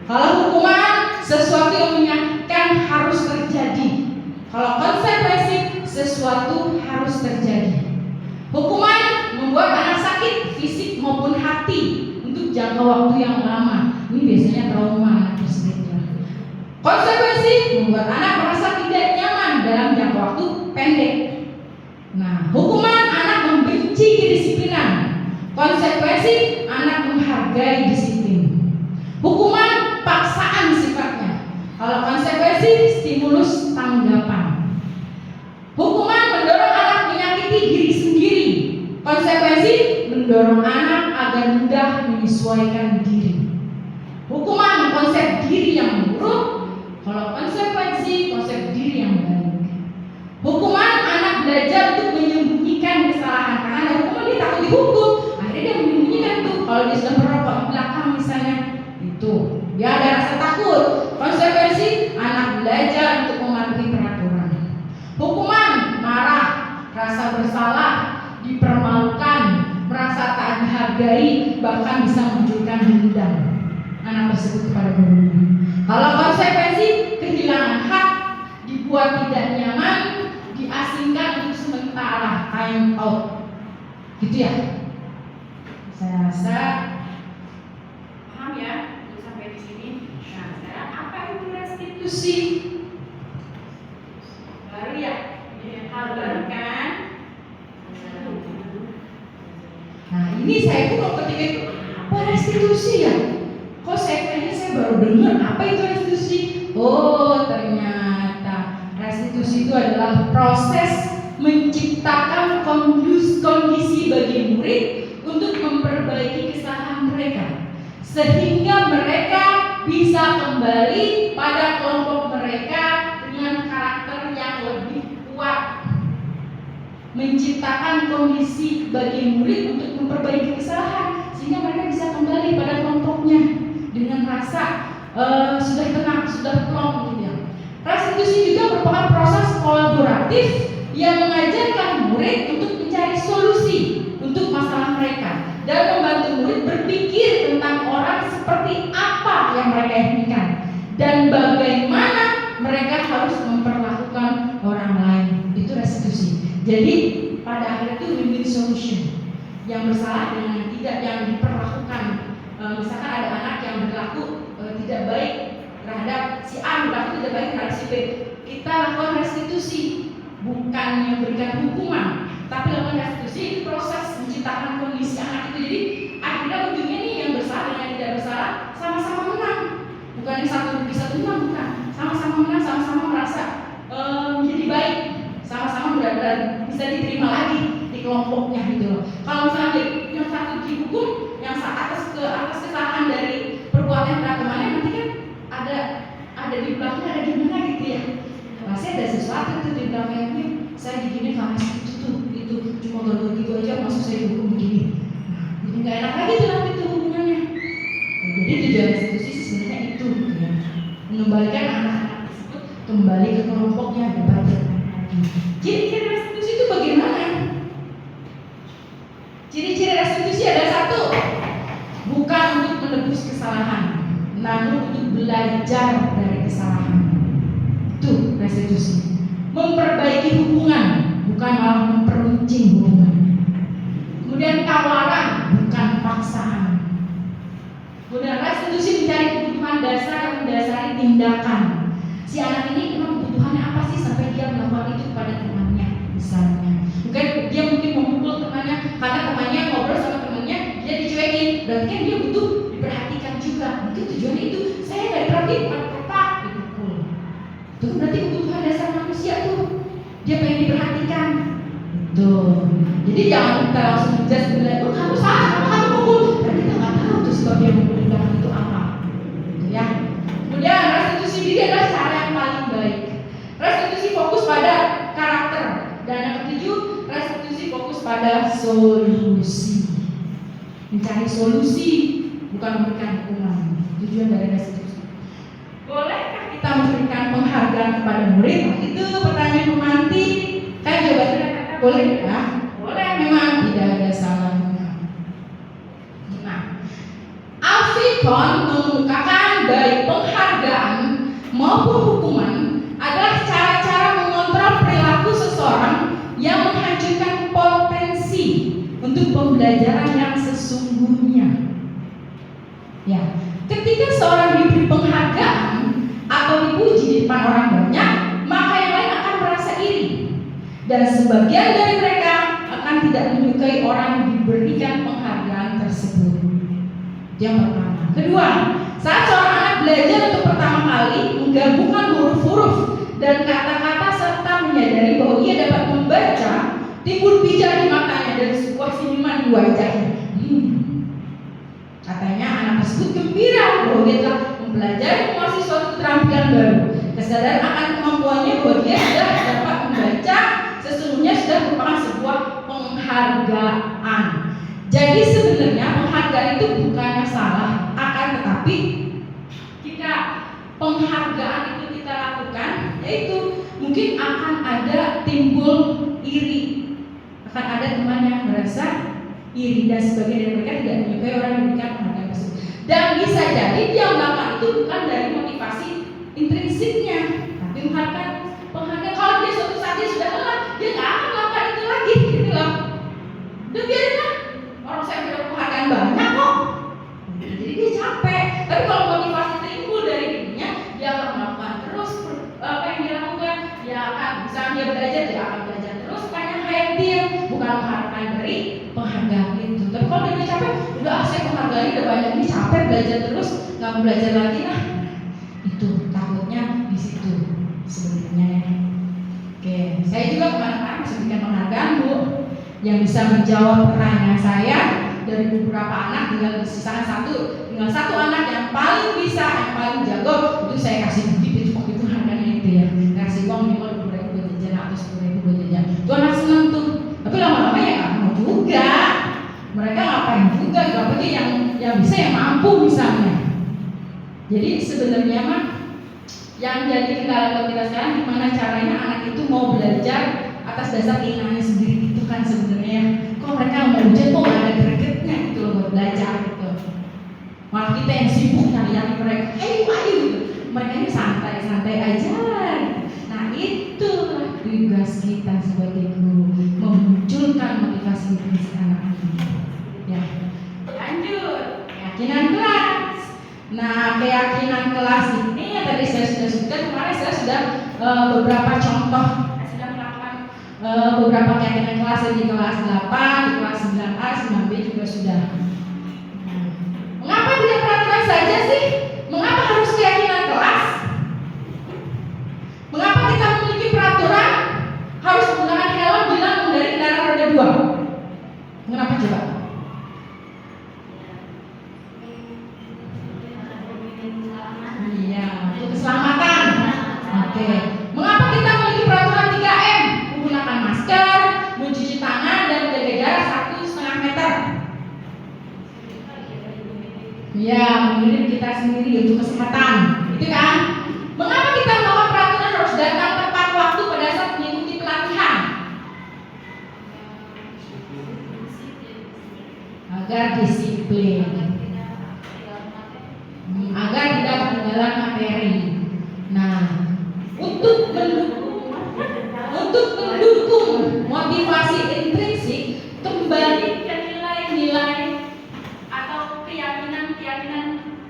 Kalau hukuman sesuatu yang menyakitkan harus terjadi. Kalau konsekuensi sesuatu harus terjadi. Hukuman membuat anak sakit fisik maupun hati untuk jangka waktu yang lama. Ini biasanya trauma anak tersebut. Konsekuensi membuat anak merasa tidak nyaman dalam jangka waktu pendek. Nah, hukuman anak membenci kedisiplinan. Konsekuensi anak menghargai disiplin. Hukuman paksaan sifatnya. Kalau konsekuensi stimulus tanggapan. Hukuman mendorong anak menyakiti diri sendiri. Konsekuensi mendorong anak agar mudah menyesuaikan diri. Hukuman konsep diri yang buruk. Kalau konsekuensi konsep diri yang baik. Hukuman anak belajar untuk menyembunyikan kesalahan. Karena ada hukuman dia takut dihukum. Akhirnya dia menyembunyikan tuh. Kalau dia sudah merokok di belakang misalnya, itu dia ada rasa takut. Konsekuensi anak belajar untuk mematuhi peraturan. Hukuman marah, rasa bersalah, dipermalukan, merasa tak dihargai, bahkan bisa munculkan dendam anak tersebut kepada gurunya. Kalau konsekuensi kehilangan hak, dibuat tidak nyaman, diasingkan untuk sementara, time out. Gitu ya. Saya rasa Paham ya untuk sampai di sini. Nah, sekarang apa itu restitusi? Baru ya? Hal baru kan? Nah, ini saya pun waktu ketika itu apa restitusi ya? Kok kayaknya saya baru dengar apa itu restitusi? Oh, ternyata restitusi itu adalah proses menciptakan kondisi bagi murid untuk memperbaiki kesalahan mereka, sehingga mereka bisa kembali pada kelompok mereka dengan karakter yang lebih kuat. Menciptakan kondisi bagi murid untuk memperbaiki kesalahan, sehingga mereka bisa kembali pada kelompoknya dengan rasa sudah tenang, sudah plong gitu ya. Restitusi juga merupakan proses kolaboratif yang mengajarkan murid untuk mencari solusi untuk masalah mereka dan membantu murid berpikir tentang orang seperti apa yang mereka inginkan dan bagaimana mereka harus memperlakukan orang lain. Itu restitusi. Jadi pada akhirnya itu win-win solution. Yang bersalah dengan yang tidak, yang diperlakukan. Misalkan ada anak yang berlaku tidak baik terhadap si A, berlaku tidak baik terhadap si B. Kita lakukan restitusi, bukan memberikan hukuman, tapi lakukan restitusi. Itu proses menciptakan kondisi anak itu. Jadi akhirnya ujungnya nih yang bersalah dengan yang tidak bersalah sama-sama menang. Bukan yang satu bisa menang, bukan. Sama-sama menang, sama-sama merasa menjadi baik, sama-sama benar-benar bisa diterima lagi di kelompoknya gitu loh. Kalau misalnya yang satu dihukum, yang atas kesalahan dari perbuatan teman-temannya, nanti kan ada di belakangnya ada gimana gitu ya. Pasti ada sesuatu tuh di belakangnya. Saya digini karena itu cuma gara-gara gitu aja masuk saya dihukum begini. Nah, jadi nggak enak lagi tuh nanti tuh hubungannya. Jadi tujuan restitusi sebenarnya itu gitu ya. Mengembalikan anak-anak tersebut kembali ke kelompoknya dan belajar lagi. Ciri-ciri restitusi itu bagaimana? Ciri-ciri restitusi ada satu, bukan untuk menebus kesalahan, namun untuk belajar dari kesalahan. Itu restitusi. Memperbaiki hubungan, bukan malah memperuncing hubungan. Kemudian tawaran, bukan paksaan. Kemudian restitusi mencari kebutuhan dasar yang mendasari tindakan. Si anak ini memang kebutuhannya apa sih sampai dia melakukan itu kepada temannya, misalnya. Dia mungkin memukul temannya karena temannya ngobrol sama temannya, dia dicuekin. Berarti kan dia butuh diperhatikan juga. Mungkin tujuannya itu, saya nggak diperhatiin, pak dipukul. Itu berarti kebutuhan dasar manusia tuh. Dia pengen diperhatikan. Tuh. Jadi jangan kita langsung menjudge bilang, oh kamu salah, kamu mukul. Berarti kita nggak tahu tuh sebab dia mukul di belakang itu apa. Gitu ya. Kemudian restitusi diri adalah cara yang paling baik. Restitusi fokus pada karakter. Dan yang ketujuh, restitusi fokus pada solusi. Mencari solusi, bukan memberikan hukuman. Tujuan dari restitusi. Bolehkah kita memberikan penghargaan kepada murid? Itu pertanyaan pemantik. Kan jawabannya boleh ya? Boleh, memang tidak ada salahnya. Nah, Alfikon mengemukakan baik penghargaan maupun hukuman adalah cara-cara mengontrol perilaku seseorang yang menghancurkan potensi untuk pembelajaran yang sesungguhnya. Ya, ketika seorang diberi penghargaan atau dipuji di depan orang banyak, maka yang lain akan merasa iri, dan sebagian dari mereka akan tidak menyukai orang yang diberikan penghargaan tersebut. Yang pertama. Kedua, saat seorang anak belajar untuk pertama kali menggabungkan huruf-huruf dan kata-kata serta menyadari bahwa ia dapat membaca, timbul pijar di matanya dan sebuah senyuman di wajahnya. Katanya anak tersebut gembira bahwa dia telah mempelajari menguasai suatu keterampilan baru. Kesadaran akan kemampuannya bahwa dia sudah dapat membaca sesungguhnya sudah merupakan sebuah penghargaan. Jadi sebenarnya penghargaan itu bukannya salah, akan tetapi jika penghargaan itu kita lakukan, yaitu mungkin akan ada timbul iri, akan ada teman yang merasa iri dan sebagian dari mereka tidak menyukai orang yang memberikan penghargaan tersebut. Dan bisa jadi dia melakukan itu bukan dari motivasi intrinsiknya, tapi mengharapkan penghargaan. Kalau dia suatu saat dia sudah lelah, dia nggak akan melakukan itu lagi, gitu loh. Udah biarinlah, orang saya punya penghargaan banyak kok. Jadi dia capek. Tapi kalau motivasi timbul dari dirinya, dia akan melakukan terus apa yang dia lakukan. Dia akan, misalnya dia belajar, dia akan belajar terus. Banyak kayak dia, bukan mengharapkan dari penghargaan itu. Tapi kalau dia capek, udah saya penghargaan udah banyak, ini capek belajar terus, nggak mau belajar lagi lah. Itu takutnya di situ sebenarnya ya. Oke, saya juga kemarin masih bikin penghargaan Bu, yang bisa menjawab pertanyaan saya. Dari beberapa anak tinggal satu anak yang paling bisa, yang paling jago, itu saya kasih bukti itu harganya itu ya, kasih uang minimal 20.000 buat jajan atau 10.000 buat jajan. Itu anak seneng tuh. Tapi lama-lama ya nggak mau juga. Mereka ngapain juga, nggak pergi yang bisa yang mampu misalnya. Jadi sebenarnya mah yang jadi kendala buat kita sekarang gimana caranya anak itu mau belajar atas dasar keinginannya sendiri itu kan sebenarnya. Kok mereka mau ujian kok nggak ada gregetnya gitu loh buat belajar gitu. Malah kita yang sibuk nyari mereka, ayo gitu. Mereka ini santai-santai aja. Nah itu tugas kita sebagai guru, memunculkan motivasi intrinsi anak ini. Ya, lanjut keyakinan kelas. Nah keyakinan kelas ini yang tadi saya sudah sebutkan kemarin, saya sudah beberapa contoh. Beberapa keyakinan kelas di kelas 8, di kelas 9A, 9B juga sudah. Mengapa tidak peraturan saja sih? Mengapa harus keyakinan kelas? Mengapa kita memiliki peraturan harus menggunakan helm bila mengendarai kendaraan roda 2? Mengapa coba? Iya, untuk keselamatan. Oke. Mengapa kita memiliki peraturan 3M? Menggunakan masker, mencuci tangan, dan menjaga jarak 1,5 meter. Ya, menurut kita sendiri untuk kesehatan, itu kan? Mengapa kita melakukan peraturan harus datang tepat waktu pada saat mengikuti pelatihan? Agar disiplin, agar tidak ketinggalan materi. Nah, untuk mendukung motivasi intrinsik, kembali ke nilai-nilai atau keyakinan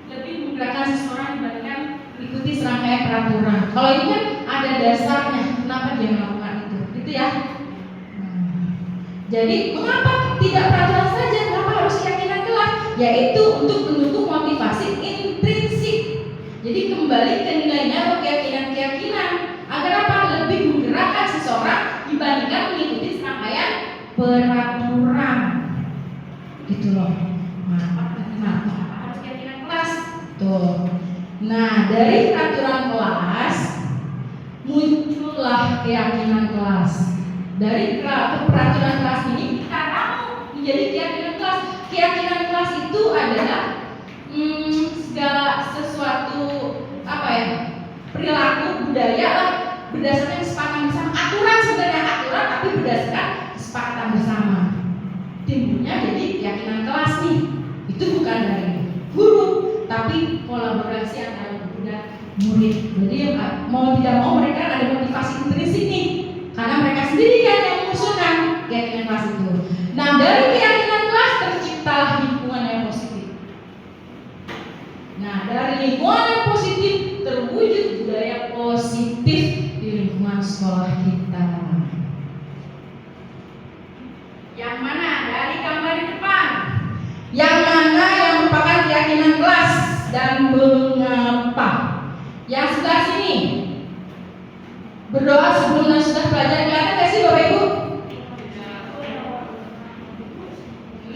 lebih menggerakkan seseorang dibandingkan mengikuti serangkaian peraturan. Kalau ini kan ada dasarnya, kenapa dia melakukan itu, gitu ya. Jadi mengapa tidak peraturan saja, kenapa harus keyakinan kelas? Yaitu untuk mendukung motivasi intrinsik. Jadi kembali ke nilainya atau keyakinan agar apa? Lebih menggerakkan seseorang dibandingkan mengikuti serangkaian peraturan. Gitu loh. Kenapa harus keyakinan kelas? Tuh. Nah, dari peraturan kelas muncullah keyakinan kelas. Dari peraturan kelas ini kita tahu menjadi keyakinan kelas. Keyakinan kelas itu adalah segala sesuatu perilaku budaya lah berdasarkan kesepakatan bersama. Aturan sebenarnya aturan, tapi berdasarkan kesepakatan bersama. Timbulnya jadi keyakinan kelas nih. Itu bukan dari guru, tapi tapi kolaborasi antara guru dan murid. Jadi mau tidak mau mereka ada motivasi intrinsik nih, karena mereka sendiri kan yang mengusulkan keyakinan kelas itu. Nah, dari keyakinan kelas terciptalah lingkungan yang positif. Nah, dari lingkungan yang positif terwujud budaya positif di lingkungan sekolah kita. Yang mana dari gambar di depan? Yang mana yang merupakan keyakinan kelas dan mengapa? Yang sebelah sini. Berdoa sebelum dan sudah belajar, kelihatan nggak sih Bapak Ibu?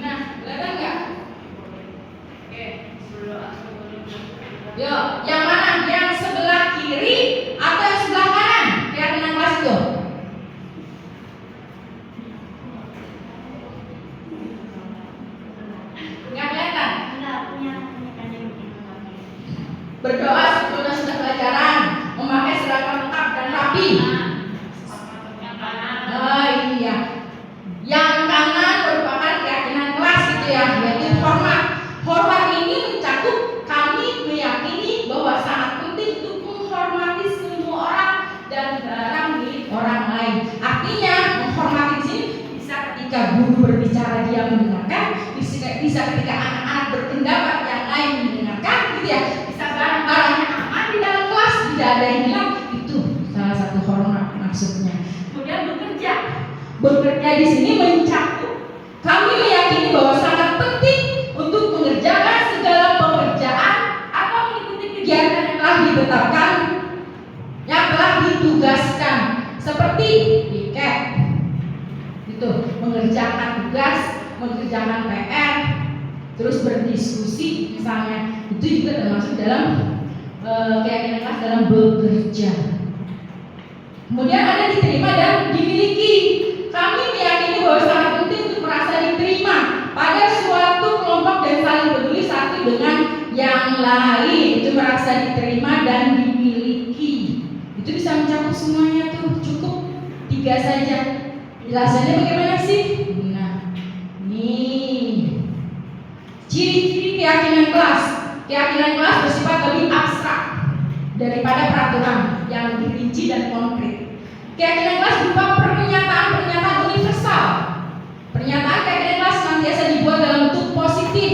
Nah, kelihatan nggak? Oke. Yo, yang mana? Yang sebelah kiri atau yang sebelah kanan? Keyakinan kelas itu. Nggak kelihatan. Berdoa sebelum dan sudah pelajaran, memakai seragam lengkap dan rapi. Oh iya. Yang kanan merupakan keyakinan kelas gitu ya, yaitu hormat. Hormat ini mencakup kami meyakini bahwa sangat penting untuk menghormati semua orang dan barang milik orang lain. Artinya menghormati di sini bisa ketika guru berbicara dia mendengarkan, bisa ketika anak-anak berpendapat yang lain mendengarkan, gitu ya. Bisa barang-barangnya aman di dalam kelas, tidak ada yang hilang. Itu salah satu hormat maksudnya. Kemudian bekerja di sini mencakup kami meyakini bahwa sangat penting untuk mengerjakan segala pekerjaan atau mengikuti kegiatan yang telah ditetapkan, yang telah ditugaskan, seperti piket, itu mengerjakan tugas, mengerjakan PR, terus berdiskusi misalnya, itu juga termasuk dalam keyakinan kelas dalam bekerja. Kemudian ada diterima dan dimiliki. Kami meyakini bahwa sangat penting untuk merasa diterima pada suatu kelompok dan saling peduli satu dengan yang lain. Itu merasa diterima dan dimiliki. Itu bisa mencakup semuanya tuh, cukup 3 saja. Jelasannya bagaimana sih? Nah, nih ciri-ciri keyakinan kelas. Keyakinan kelas bersifat lebih abstrak daripada peraturan yang lebih rinci dan konkret. Keyakinan kelas berupa pernyataan-pernyataan universal. Pernyataan keyakinan kelas senantiasa dibuat dalam bentuk positif.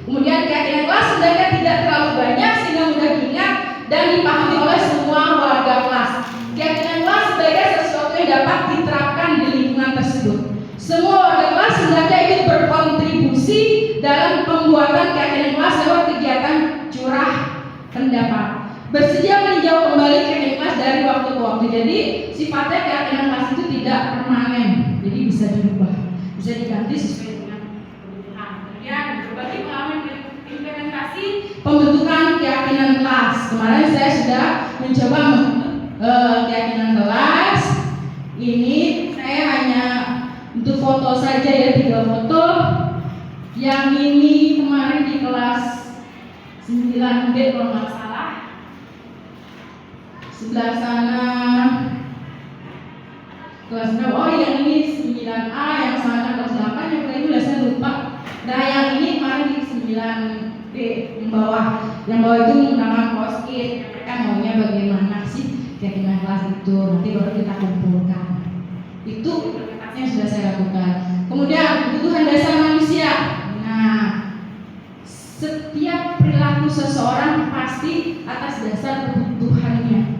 Kemudian keyakinan kelas sebenarnya tidak terlalu banyak sehingga mudah diingat dan dipahami oleh semua warga kelas. Keyakinan kelas sebagai sesuatu yang dapat diterapkan di lingkungan tersebut. Semua warga kelas sebenarnya ikut berkontribusi dalam pembuatan keyakinan kelas lewat kegiatan curah pendapat. Bersedia meninjau kembali keyakinan kelas dari waktu ke waktu. Jadi sifatnya keyakinan kelas itu tidak permanen. Jadi bisa dirubah, bisa diganti sesuai dengan kebutuhan. Kemudian berbagai pengalaman implementasi pembentukan keyakinan kelas. Kemarin saya sudah mencoba membentuk keyakinan kelas. Ini saya hanya untuk foto saja ya, 3 foto. Yang ini kemarin di kelas 9B kalau nggak salah. Sebelah sana kelas berapa? Oh yang ini 9A, yang sana kelas 8, yang lain saya lupa. Nah yang ini kemarin di 9B yang bawah. Yang bawah itu menggunakan post-it. Mereka maunya bagaimana sih keyakinan kelas itu, nanti baru kita kumpulkan. Itu implementasinya sudah saya lakukan. Kemudian kebutuhan dasar manusia. Nah, setiap perilaku seseorang pasti atas dasar kebutuhannya.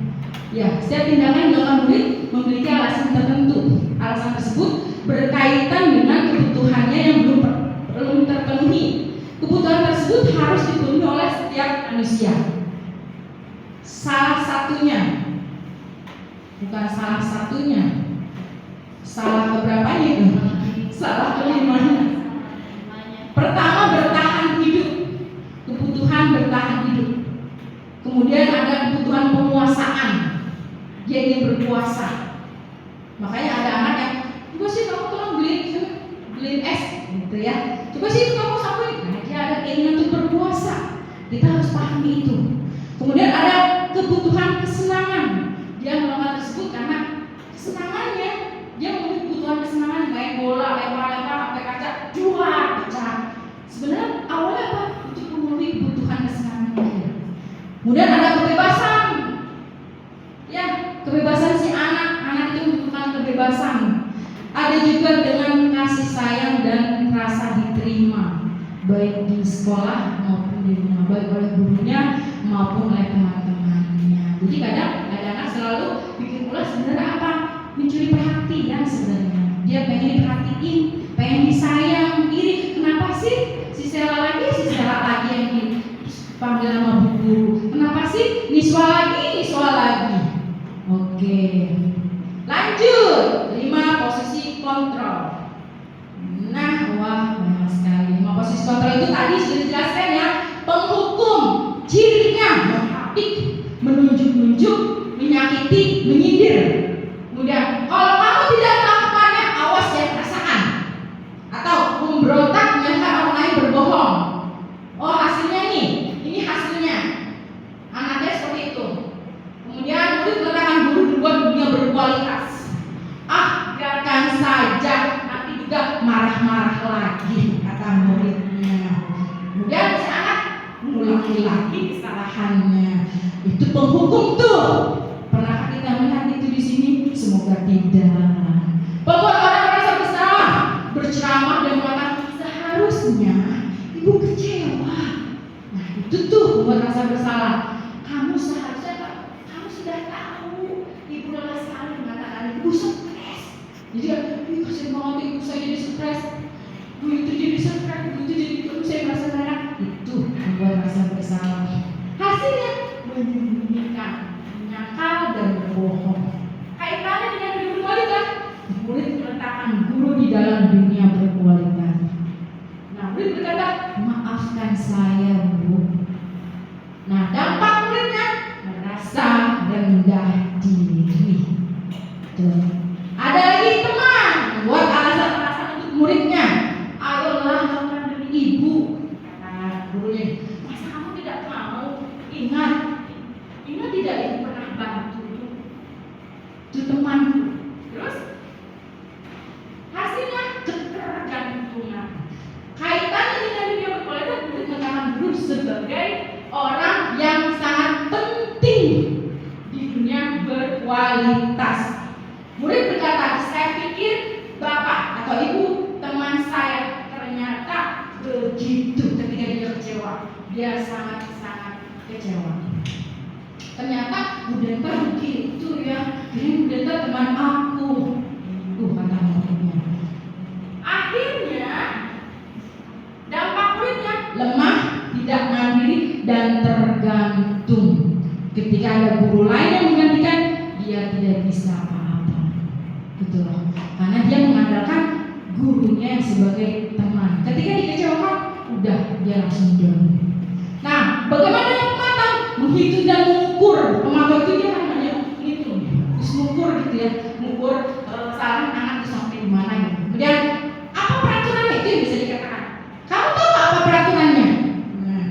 Ya, setiap tindakan dilakukan murid memiliki alasan tertentu. Alasan tersebut berkaitan dengan kebutuhannya yang belum terpenuhi. Kebutuhan tersebut harus dipenuhi oleh setiap manusia. Salah satunya, bukan salah satunya, salah keberapanya itu? Salah kelimanya. Pertama, bertahan hidup. Kebutuhan bertahan hidup. Kemudian ada kebutuhan penguasaan. Dia ingin berkuasa. Makanya ada anak yang, coba sih kamu tolong beliin es, gitu ya. Coba sih kamu sapuin. Nah, dia ada keinginan untuk berkuasa. Kita harus pahami itu. Kemudian ada kebutuhan kesenangan. Dia melakukan tersebut karena kesenangannya. Dia memiliki kebutuhan kesenangan, main bola, lempar-lempar sampai kaca, juar, pecah. Sebenarnya awalnya apa? Untuk memenuhi kebutuhan kesenangan. Kemudian ada kebebasan. Ya, kebebasan si anak itu membutuhkan kebebasan. Ada juga dengan kasih sayang dan rasa diterima, baik di sekolah maupun di rumah, baik oleh gurunya maupun oleh teman-temannya. Jadi kadang anak selalu bikin ulah sebenarnya apa? Mencuri perhatian sebenarnya. Dia pengen diperhatiin, pengen disayang. Iri, kenapa sih si Sela lagi yang dipanggil sama bu guru? Kenapa sih Niswa lagi? Oke. Lanjut. 5 posisi kontrol. Nah, wah banyak sekali. 5 posisi kontrol itu tadi sudah dijelaskan ya. Penghukum, cirinya menghadik, menunjuk-nunjuk, menyakiti, menyindir. Kemudian kalau kamu tidak melakukannya, awas ya perasaan. Atau memberontak menyangka orang lain berbohong. Oh hasilnya nih, ini hasilnya. Anaknya seperti itu. Kemudian murid mengatakan guru duluan dunia berkualitas. Biarkan saja, nanti juga marah-marah lagi kata muridnya. Kemudian si anak mengulangi lagi kesalahannya. Itu penghukum tuh. Pernah kita melihat itu di sini? Semoga tidak. Pokok orang merasa bersalah, berceramah dan mengatakan seharusnya ibu kecewa. Nah itu tuh membuat rasa bersalah. Kamu seharusnya kamu sudah tahu ibu lelah sekali mengatakan ibu stres. Jadi kasihan banget ibu saya jadi stres. Bu itu jadi stres, bu itu jadi terus saya merasa enak. Itu membuat rasa bersalah. Hasilnya menyembunyikan, menyangkal dan berbohong. Kaitannya dengan dunia berkualitas. Murid meletakkan guru di dalam dunia berkualitas. Nah, murid berkata, maafkan saya bu. Nah, dampak muridnya merasa rendah diri. Tuh. Ada lagi teman buat alasan-alasan untuk muridnya. Ayolah lakukan demi ibu. Kata gurunya, masa kamu tidak mau? Ingat tidak ibu pernah bantu itu temanku. Terus hasilnya ketergantungan. Kaitannya dengan dunia berkualitas, murid mengatakan guru sebagai orang yang sangat penting di dunia berkualitas. Murid berkata, saya pikir bapak atau ibu teman saya ternyata begitu. Ketika dia kecewa, dia sangat-sangat kecewa. Ternyata Budenta begitu ya. Ini Budenta teman aku. Kata muridnya. Akhirnya dampak muridnya lemah, tidak mandiri dan tergantung. Ketika ada guru lain yang menggantikan, dia tidak bisa apa-apa. Gitu loh. Karena dia mengandalkan gurunya sebagai teman. Ketika dikecewakan, udah dia langsung down. Nah, bagaimana yang pemantau? Menghitung dan mengukur. Pemantau itu dia hanya menghitung, terus mengukur gitu ya, mengukur kesalahan anak itu sampai di mana gitu. Kemudian apa peraturannya itu yang bisa dikatakan. Kamu tahu apa peraturannya? Nah,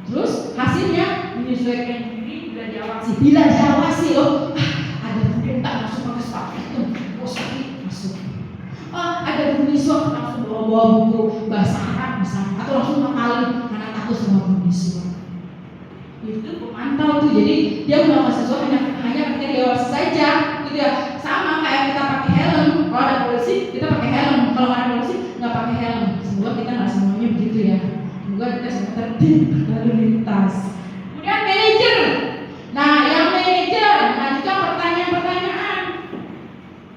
terus hasilnya menyesuaikan diri bila diawasi. Bila diawasi loh, ada Budenta langsung pakai sepatu itu, sakit masuk. Ada Bu Niswa langsung bawa buku bahasa Arab misalnya, atau langsung ngapalin karena takut sama Bu Niswa. Itu pemantau tuh, jadi dia melakukan sesuatu hanya ketika diawasi saja, gitu ya. Sama kayak kita pakai helm. Kalau ada polisi kita pakai helm, kalau nggak ada polisi nggak pakai helm. Semoga kita nggak semuanya begitu ya. Semoga kita semua tertib lalu lintas. Kemudian manajer. Nah, yang manajer, nah juga pertanyaan-pertanyaan.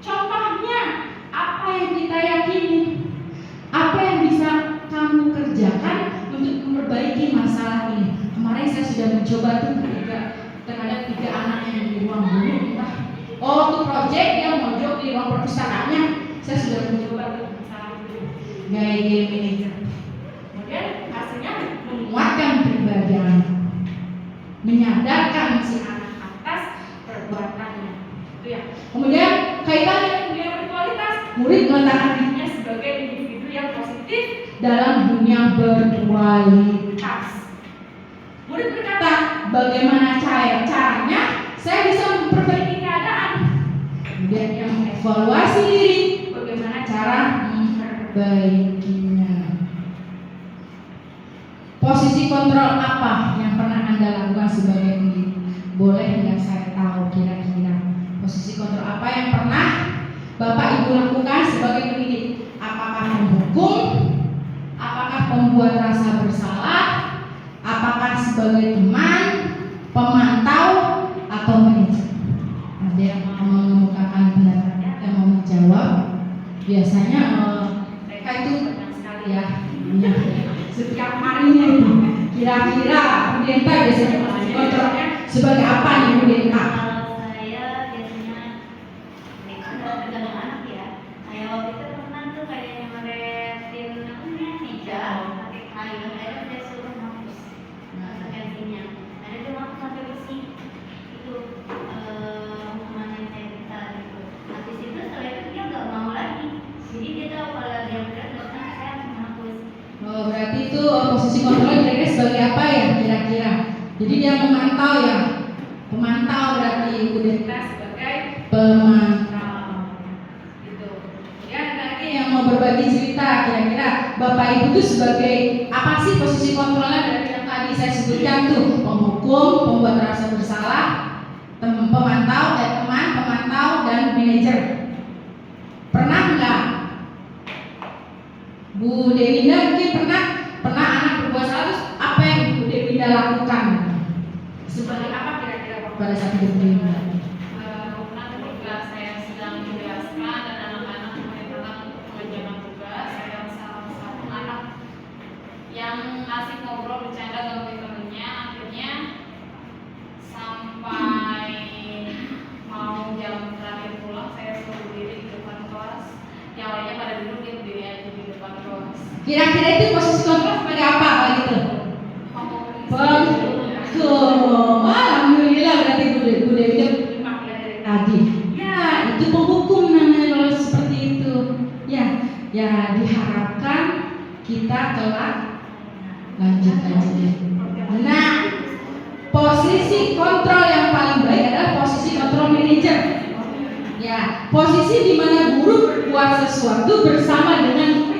Contohnya, apa yang kita yakini? Apa yang bisa kamu kerjakan untuk memperbaiki masalah ini? Kemarin saya sudah mencoba tuh terhadap 3 anaknya yang di ruang guru. Tuh project dia mojok di ruang perpustakaannya. Saya sudah mencoba tuh masalah itu. Gaya manajer. Kemudian hasilnya menguatkan pribadi anak, menyadarkan si anak atas perbuatannya. Itu ya. Kemudian kaitannya dengan dunia berkualitas, murid meletakkan dirinya sebagai individu yang positif dalam dunia berkualitas. Murid berkata, bagaimana caranya saya bisa memperbaiki keadaan. Kemudian dia mengevaluasi diri, bagaimana cara memperbaikinya. Posisi kontrol apa yang pernah Anda lakukan sebagai sebagai teman, pemantau, atau manajer? Ada yang mau mengemukakan pendapatnya, yang mau menjawab? Biasanya mereka itu ya, setiap harinya itu kira-kira pendeta biasanya posisi kontrolnya sebagai apa nih pendeta? Kalau saya biasanya tergantung anak ya. Kayak waktu itu pernah tuh kayak ngeretin meja pakai kayu, akhirnya saya suruh hapus konsekuensinya. Ada tuh waktu sampai bersih itu hukuman yang saya minta gitu. Habis itu setelah itu dia nggak mau lagi. Jadi dia tahu kalau ada yang berat nggak pernah saya harus menghapus. Oh, berarti itu posisi kontrol kira-kira sebagai apa ya kira-kira? Jadi dia memantau ya, pemantau berarti pendeta sebagai pemantau. Gitu. Ya, ada lagi yang mau berbagi cerita kira-kira Bapak Ibu itu sebagai apa sih posisi kontrolnya dari yang tadi saya sebutkan tuh, penghukum, pembuat rasa bersalah, pemantau, teman, pemantau dan manajer. Pernah nggak? Bu Dewinda mungkin pernah anak berbuat salah, terus apa yang Bu Dewinda lakukan? Sebagai apa kira-kira pada saat itu Bu Dewinda? Pernah ketika saya sedang menjelaskan dan anak-anak memerintahkan untuk mengerjakan tugas, ada salah satu anak yang asik ngobrol bercanda gangguin temennya, akhirnya sampai mau jam terakhir pulang saya suruh berdiri di depan kelas. Yang lainnya pada duduk, dia berdiri aja di depan kelas. Kira-kira itu posisi kontrol sebagai apa kalau gitu? Penghukum. Alhamdulillah berarti Bu Dewi berterima kasih dari tadi. Ya, itu penghukum namanya kalau seperti itu. Ya diharapkan kita kelak lanjut aja. Nah, posisi kontrol yang paling baik adalah posisi kontrol manajer. Ya, posisi di mana guru berbuat sesuatu bersama dengan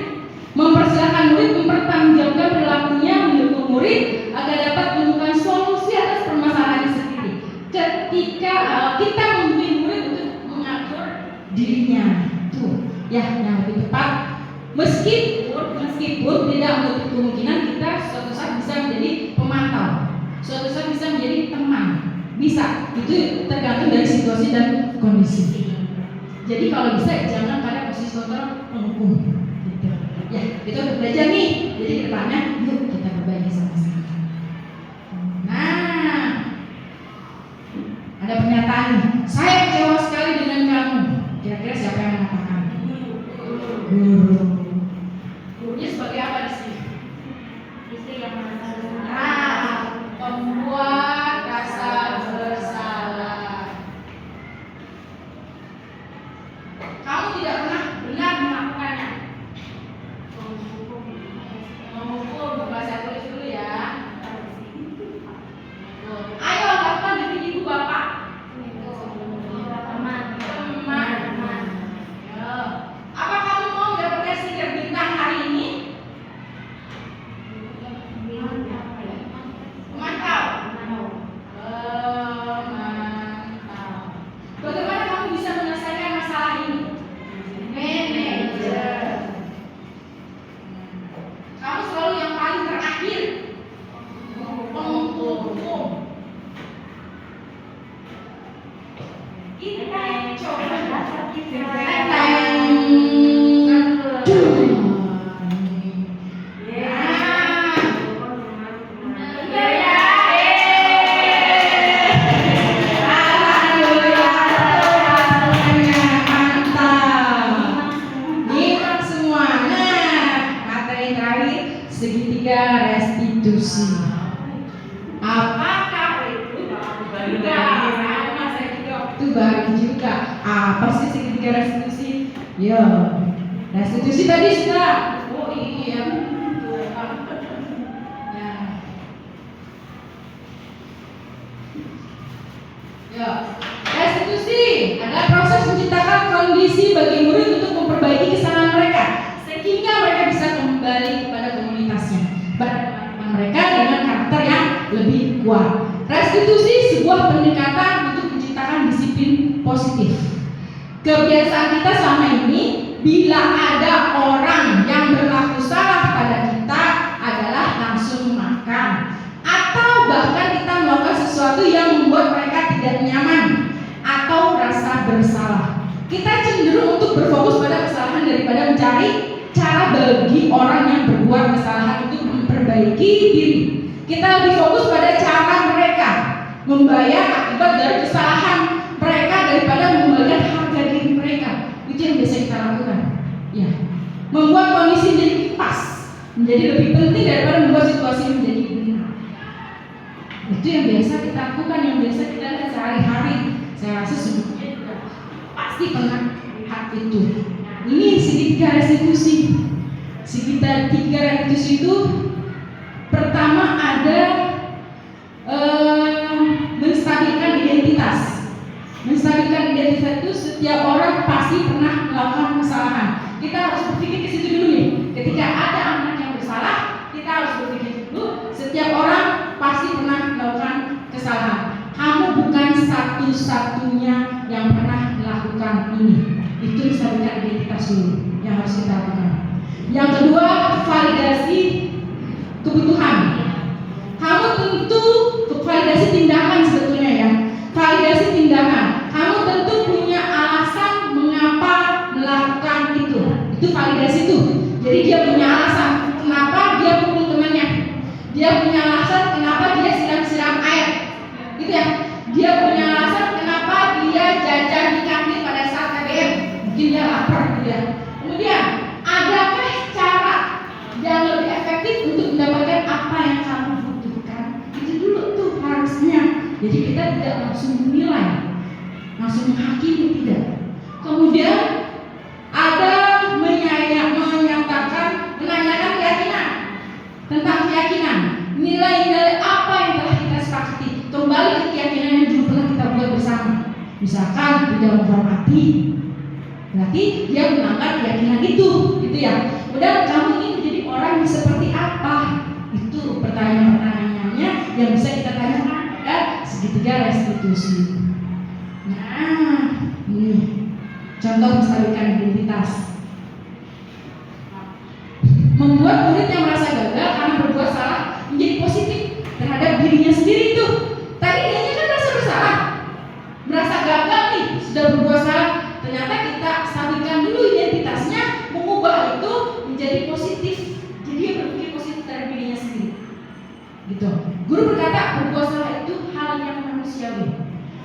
mempersilahkan murid mempertanggungjawabkan perilakunya, mendukung murid agar dapat menemukan solusi atas permasalahan sendiri. Ketika kita membimbing murid untuk mengatur dirinya, tuh, ya yang lebih tepat. Meskipun tidak menutup kemungkinan kita suatu saat bisa menjadi pemantau, suatu saat bisa menjadi teman, bisa. Itu tergantung dari situasi dan kondisi. Jadi kalau bisa jangan pada posisi kontrol penghukum. Gitu. Ya, itu udah belajar nih. Jadi kedepannya yuk kita berbagi sama-sama. Nah, ada pernyataan nih. Saya kecewa sekali dengan kamu. Kira-kira siapa yang mengatakan? Guru. Gurunya sebagai apa di sini? Itu yang merasa Nah, membuat rasa bersalah. Kamu tidak pernah benar melakukannya. Menghukum, bahasa tulis dulu ya. Ayo lakukan demi ibu bapak. Teman. Ya. Apa kamu mau mendapatkan stiker bintang hari ini? Pemantau. Bagaimana kamu bisa menyelesaikan masalah ini? Manajer. Kamu selalu yang paling terakhir. Penghukum. Kita coba segitiga restitusi. Apakah itu baru sama saya juga itu baru juga. Apa sih segitiga restitusi? Yo, restitusi tadi sudah. Oh iya. Ya. Ya. Restitusi adalah proses menciptakan kondisi bagi murid untuk memperbaiki kesalahan mereka sehingga mereka bisa kembali kepada komunitasnya, pada teman-teman mereka dengan karakter yang lebih kuat. Restitusi sebuah pendekatan untuk menciptakan disiplin positif. Kebiasaan kita selama ini, bila ada orang yang berlaku salah pada kita adalah langsung makan atau bahkan kita melakukan sesuatu yang membuat mereka tidak nyaman atau merasa bersalah. Kita cenderung untuk berfokus pada kesalahan daripada mencari cara bagi orang yang berbuat kesalahan untuk memperbaiki diri. Kita lebih fokus pada cara mereka membayar akibat dari kesalahan mereka daripada membayar harga diri mereka. Itu yang biasa kita lakukan. Ya, membuat kondisi menjadi pas menjadi lebih penting daripada membuat situasi menjadi benar. Itu yang biasa kita lakukan, yang biasa kita lihat sehari-hari. Saya rasa semuanya juga pasti pernah lihat itu. Ini segitiga restitusi. Segitiga restitusi itu pertama ada menstabilkan identitas. Menstabilkan identitas itu setiap orang pasti pernah melakukan kesalahan. Kita harus berpikir ke situ dulu nih. Ketika ada anak yang bersalah, kita harus berpikir dulu. Setiap orang pasti pernah melakukan kesalahan. Kamu bukan satu-satunya yang pernah melakukan ini. Itu menstabilkan identitas dulu yang harus kita lakukan. Yang kedua, validasi kebutuhan. Kamu tentu validasi tindakan sebetulnya ya. Validasi tindakan. Kamu tentu punya alasan mengapa melakukan itu. Itu validasi itu. Jadi dia punya alasan kenapa dia pukul temannya. Dia punya alasan kenapa dia siram air. Gitu ya. Dia punya alasan kenapa dia jajan di kantin pada saat KBM. Mungkin dia lapar gitu ya. Kemudian, adakah cara yang lebih efektif untuk mendapatkan apa yang kamu butuhkan? Itu dulu tuh harusnya. Jadi kita tidak langsung menilai, langsung menghakimi, tidak. Kemudian ada menanyakan keyakinan tentang keyakinan, nilai-nilai apa yang telah kita sepakati. Kembali ke keyakinan yang dulu pernah kita buat bersama. Misalkan tidak menghormati, berarti dia melanggar keyakinan itu, gitu ya. Kemudian kamu ingin menjadi orang yang seperti apa? Itu pertanyaan-pertanyaannya yang bisa kita tanyakan pada segitiga restitusi. Nah, ini contoh menstabilkan identitas. Membuat murid yang merasa gagal karena berbuat salah menjadi positif terhadap dirinya sendiri itu. Tadi dia kan merasa bersalah, merasa gagal nih, sudah berbuat salah. Ternyata kita stabilkan dulu identitasnya, mengubah itu menjadi positif. Jadi dia berpikir positif terhadap dirinya sendiri. Gitu. Guru berkata berbuat salah itu hal yang manusiawi.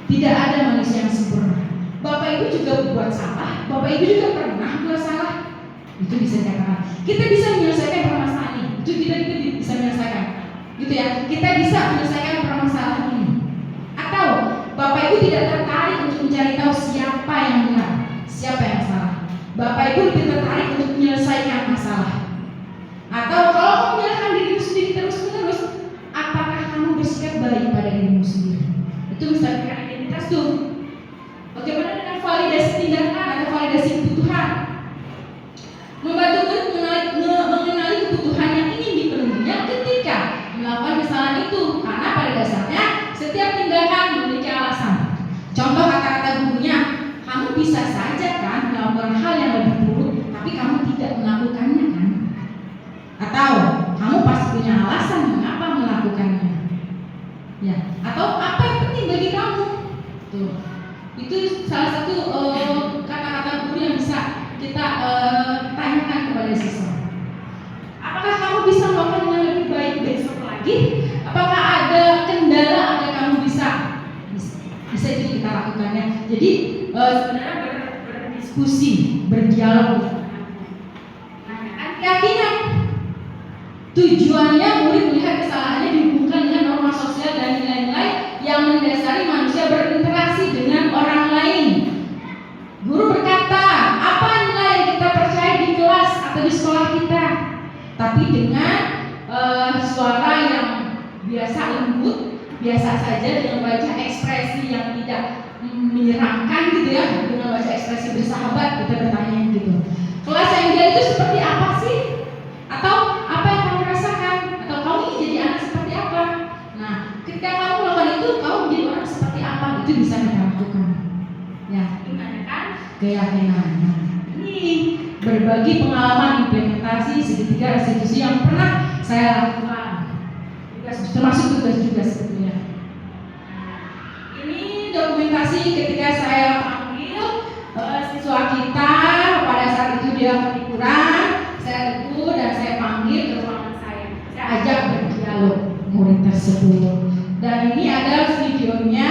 Tidak ada manusia yang sempurna. Bapak Ibu juga berbuat salah, Bapak Ibu juga pernah buat salah. Itu bisa dikatakan. Kita bisa menyelesaikan permasalahan ini. Itu kita bisa menyelesaikan. Gitu ya. Kita bisa menyelesaikan permasalahan ini. Atau Bapak Ibu tidak tertarik untuk mencari tahu siapa yang benar, siapa yang salah. Bapak Ibu lebih tertarik untuk menyelesaikan masalah. Atau kalau kamu menyalahkan dirimu sendiri terus-menerus, apakah kamu bersikap baik pada dirimu sendiri? Itu menstabilkan identitas tuh. Bagaimana dengan validasi tindakan atau validasi kebutuhan? Membantu mengenali kebutuhan yang ingin dipenuhinya ketika melakukan kesalahan itu. Karena pada dasarnya setiap tindakan memiliki alasan. Contoh kata-kata gurunya, kamu bisa saja kan melakukan hal yang lebih buruk, tapi kamu tidak melakukannya kan? Atau kamu pasti punya alasan mengapa melakukannya. Ya, atau apa yang penting bagi kamu? Tuh. Itu salah satu kata-kata guru yang bisa kita tanyakan kepada siswa. Apakah kamu bisa melakukan yang lebih baik besok lagi? Apakah ada kendala agar kamu bisa itu kita lakukannya. Jadi sebenarnya berdiskusi, berdialog. Menanyakan keyakinan. Tujuannya murid melihat kesalahannya dihubungkan dengan norma sosial dan nilai-nilai yang mendasari manusia berinteraksi dengan orang lain. Guru berkata, apa nilai yang kita percaya di kelas atau di sekolah kita? Tapi dengan suara yang biasa lembut, biasa saja, dengan baca ekspresi yang tidak menyeramkan gitu ya, dengan baca ekspresi bersahabat, kita bertanya gitu. Kelas yang dia itu seperti apa sih? Atau apa yang kamu rasakan? Atau kamu ingin jadi anak seperti apa? Nah, ketika kamu melakukan itu, kamu menjadi orang seperti apa? Itu bisa kita lakukan. Ya, itu menanyakan keyakinan. Nah, ini berbagi pengalaman implementasi segitiga restitusi yang pernah saya lakukan. Juga termasuk tugas juga sebetulnya. Ini dokumentasi ketika saya panggil siswa kita pada saat itu dia kurang, saya tegur dan saya panggil ke ruangan saya ajak berdialog murid tersebut. Dan ini adalah videonya,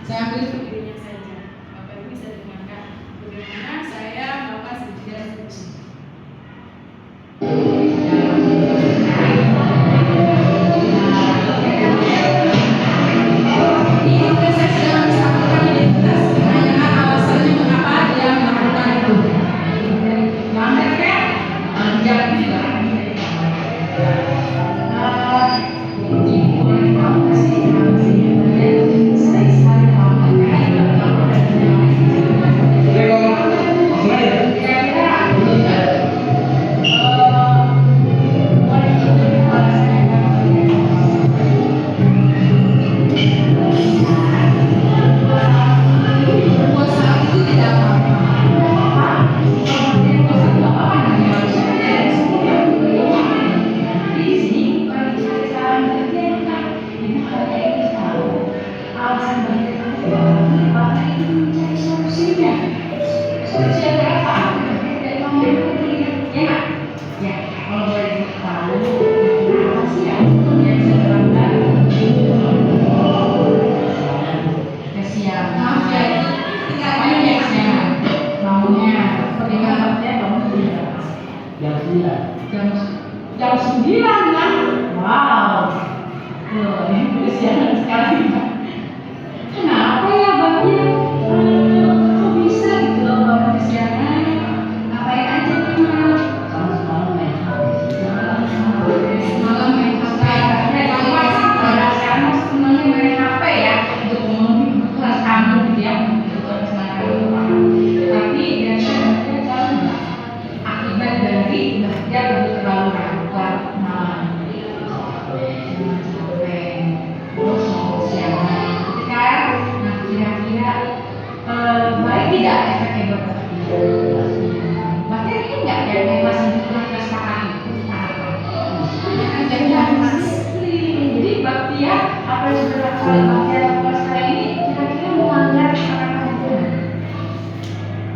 saya ambil videonya saja. Bapak Ibu bisa dengarkan bagaimana saya melakukan sedikit diskusi. Ini proses yang disampaikan identitas menanyakan alasannya mengapa dia melakukan itu. Lambat kan? Jangan juga. Jam 9 kan? Wow. Ini kesiangan sekali. Kenapa ya Bapaknya? Kok bisa gitu loh Bapak kesiangan? Ngapain aja nih Mas? Semalam main HP. Kamu masih pada sekarang semuanya main HP ya? Untuk memenuhi kelas kamu gitu ya? Tapi biasanya kalau akibat dari belajar terlalu rapat malam terus mau siangan kan, nah kira-kira baik tidak efeknya dokter? Bahkan ini enggak ya masih kurang kesepakatan jadi baktia apa yang sudah baktia lakukan sekarang ini kira-kira melanggar kesepakatan hukum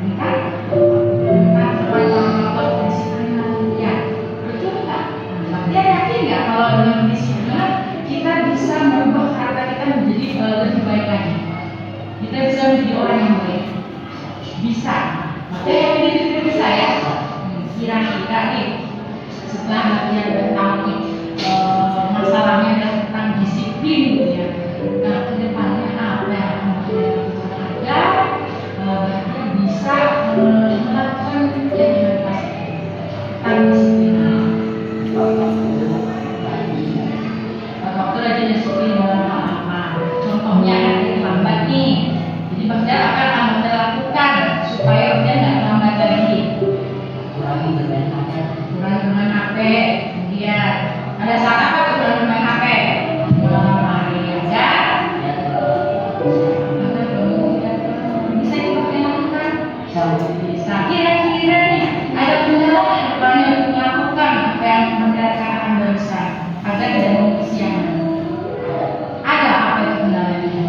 ini kan dia yakin nggak kalau dengan disiplin kita bisa merubah harta kita menjadi lebih baik lagi, kita bisa menjadi orang yang baik, bisa. Saya yakin itu bisa ya. Kira-kira nih setelah latihan bertahun masalahnya adalah tentang disiplin gitu ya. Nah kedepannya apa yang akan kita lakukan agar kita bisa melakukan implementasi tentang disiplin. Dokter aja disiplin dalam apa? Contohnya kan terlambat nih. Jadi dokter akan Anda lakukan supaya dia nggak terlambat lagi. Kurangi bermain HP. Kemudian ada saat apa tuh bermain HP? Malam hari aja. Bisa dilakukan? Bisa. Kira-kira nih ada kendala depannya untuk melakukan apa yang mendatangkan Anda besar agar tidak kesiangan. Ada apa itu kendalanya?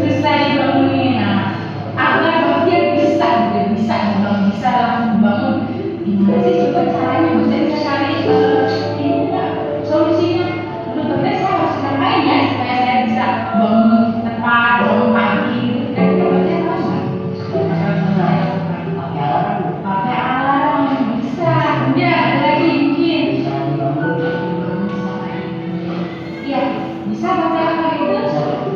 Bisa dibangunin. Nah, agar dia bisa dibangun, bisa langsung dibangun. Gimana sih coba caranya? Maksudnya bisa cari ini enggak solusinya. Menurut saya harus ngapain ya supaya saya bisa bangun tepat, bangun pagi. Dan kerja pakai alarm bisa. Kemudian ada lagi mungkin iya bisa pakai alarm itu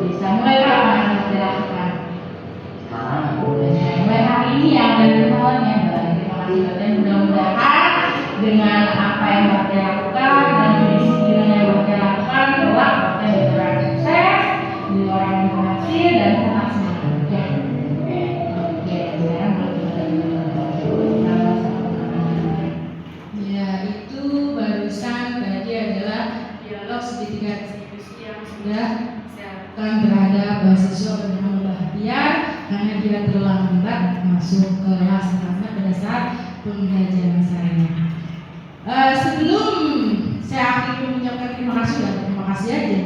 bisa. Mulai kapan harus dilakukan? Mulai hari ini ya, dari awalnya. Terima kasih Bapak. Mudah-mudahan dengan apa yang Bapak lakukan dan disiplin yang Bapak lakukan kelak Bapak jadi orang sukses, jadi orang yang berhasil dan tetap semangat ya. Oke, sekarang ya, itu barusan tadi adalah dialog segitiga diskusi yang sudah saya lakukan terhadap mahasiswa bernama Bahtiar karena dia terlambat masuk kelas karena pada saat pembelajaran saya. Sebelum saya ingin mengucapkan terima kasih dan terima kasih aja.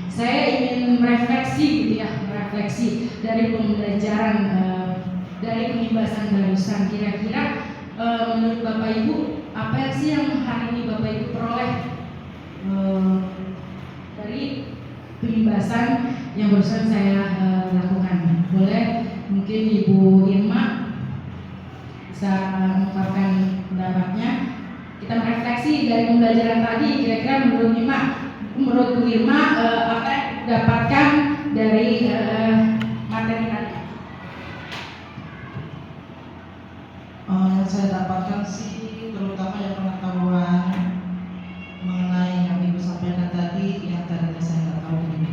Saya ingin merefleksi gitu ya, merefleksi dari pembelajaran dari penghibasan Darussan. Kira-kira menurut Bapak Ibu apa sih yang hari ini Bapak Ibu peroleh dari penghibasan yang barusan saya lakukan? Boleh mungkin Ibu Irma bisa mengungkapkan pendapatnya. Kita merefleksi dari pembelajaran tadi. Kira-kira menurut Bu Irma apa yang didapatkan dari materi tadi? Yang saya dapatkan sih terutama yang pengetahuan mengenai yang Ibu sampaikan tadi, yang tadinya saya nggak tahu ini.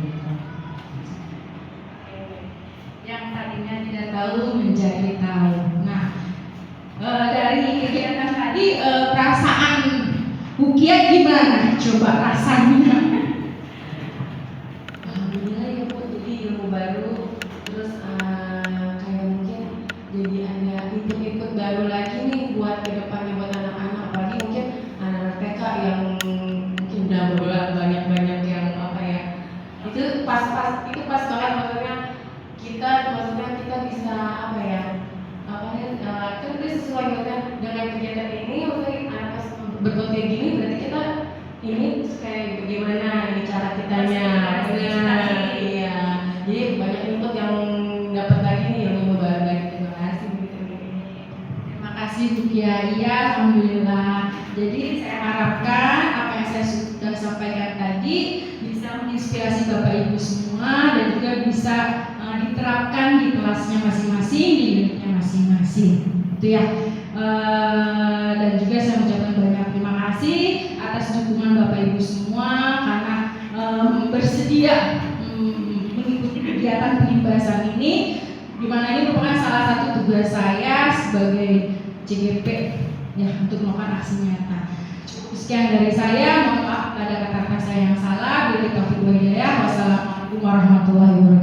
Yang tadinya tidak tahu menjadi tahu. Nah, dari kegiatan tadi perasaan Bukia gimana? Coba rasanya. Alhamdulillah ya Bu, jadi ilmu baru, terus kayak mungkin jadi ada input-input baru lagi nih buat kedepannya buat anak-anak, apalagi mungkin anak-anak TK yang mungkin udah banyak yang apa ya, itu pas banget maksudnya kita bisa apa ya, kan itu sesuai dengan kegiatan ini, maksudnya anak berbuat kayak gini berarti kita ini kayak bagaimana ini cara kitanya, iya, jadi banyak input yang dapat lagi nih ilmu baru lagi. Terima kasih Bu. Terima kasih Bu Kiai, alhamdulillah. Jadi saya harapkan apa yang saya sudah sampaikan tadi bisa menginspirasi Bapak Ibu semua dan juga bisa diterapkan di kelasnya masing-masing, di unitnya masing-masing. Itu ya. Dan juga saya mengucapkan banyak terima kasih atas dukungan Bapak Ibu semua karena bersedia mengikuti kegiatan penghibasan ini, di mana ini merupakan salah satu tugas saya sebagai CGP ya untuk melakukan aksi nyata. Sekian dari saya, mohon maaf pada kata-kata saya yang salah. Bila taufiq wal hidayah. Wassalamualaikum warahmatullahi wabarakatuh.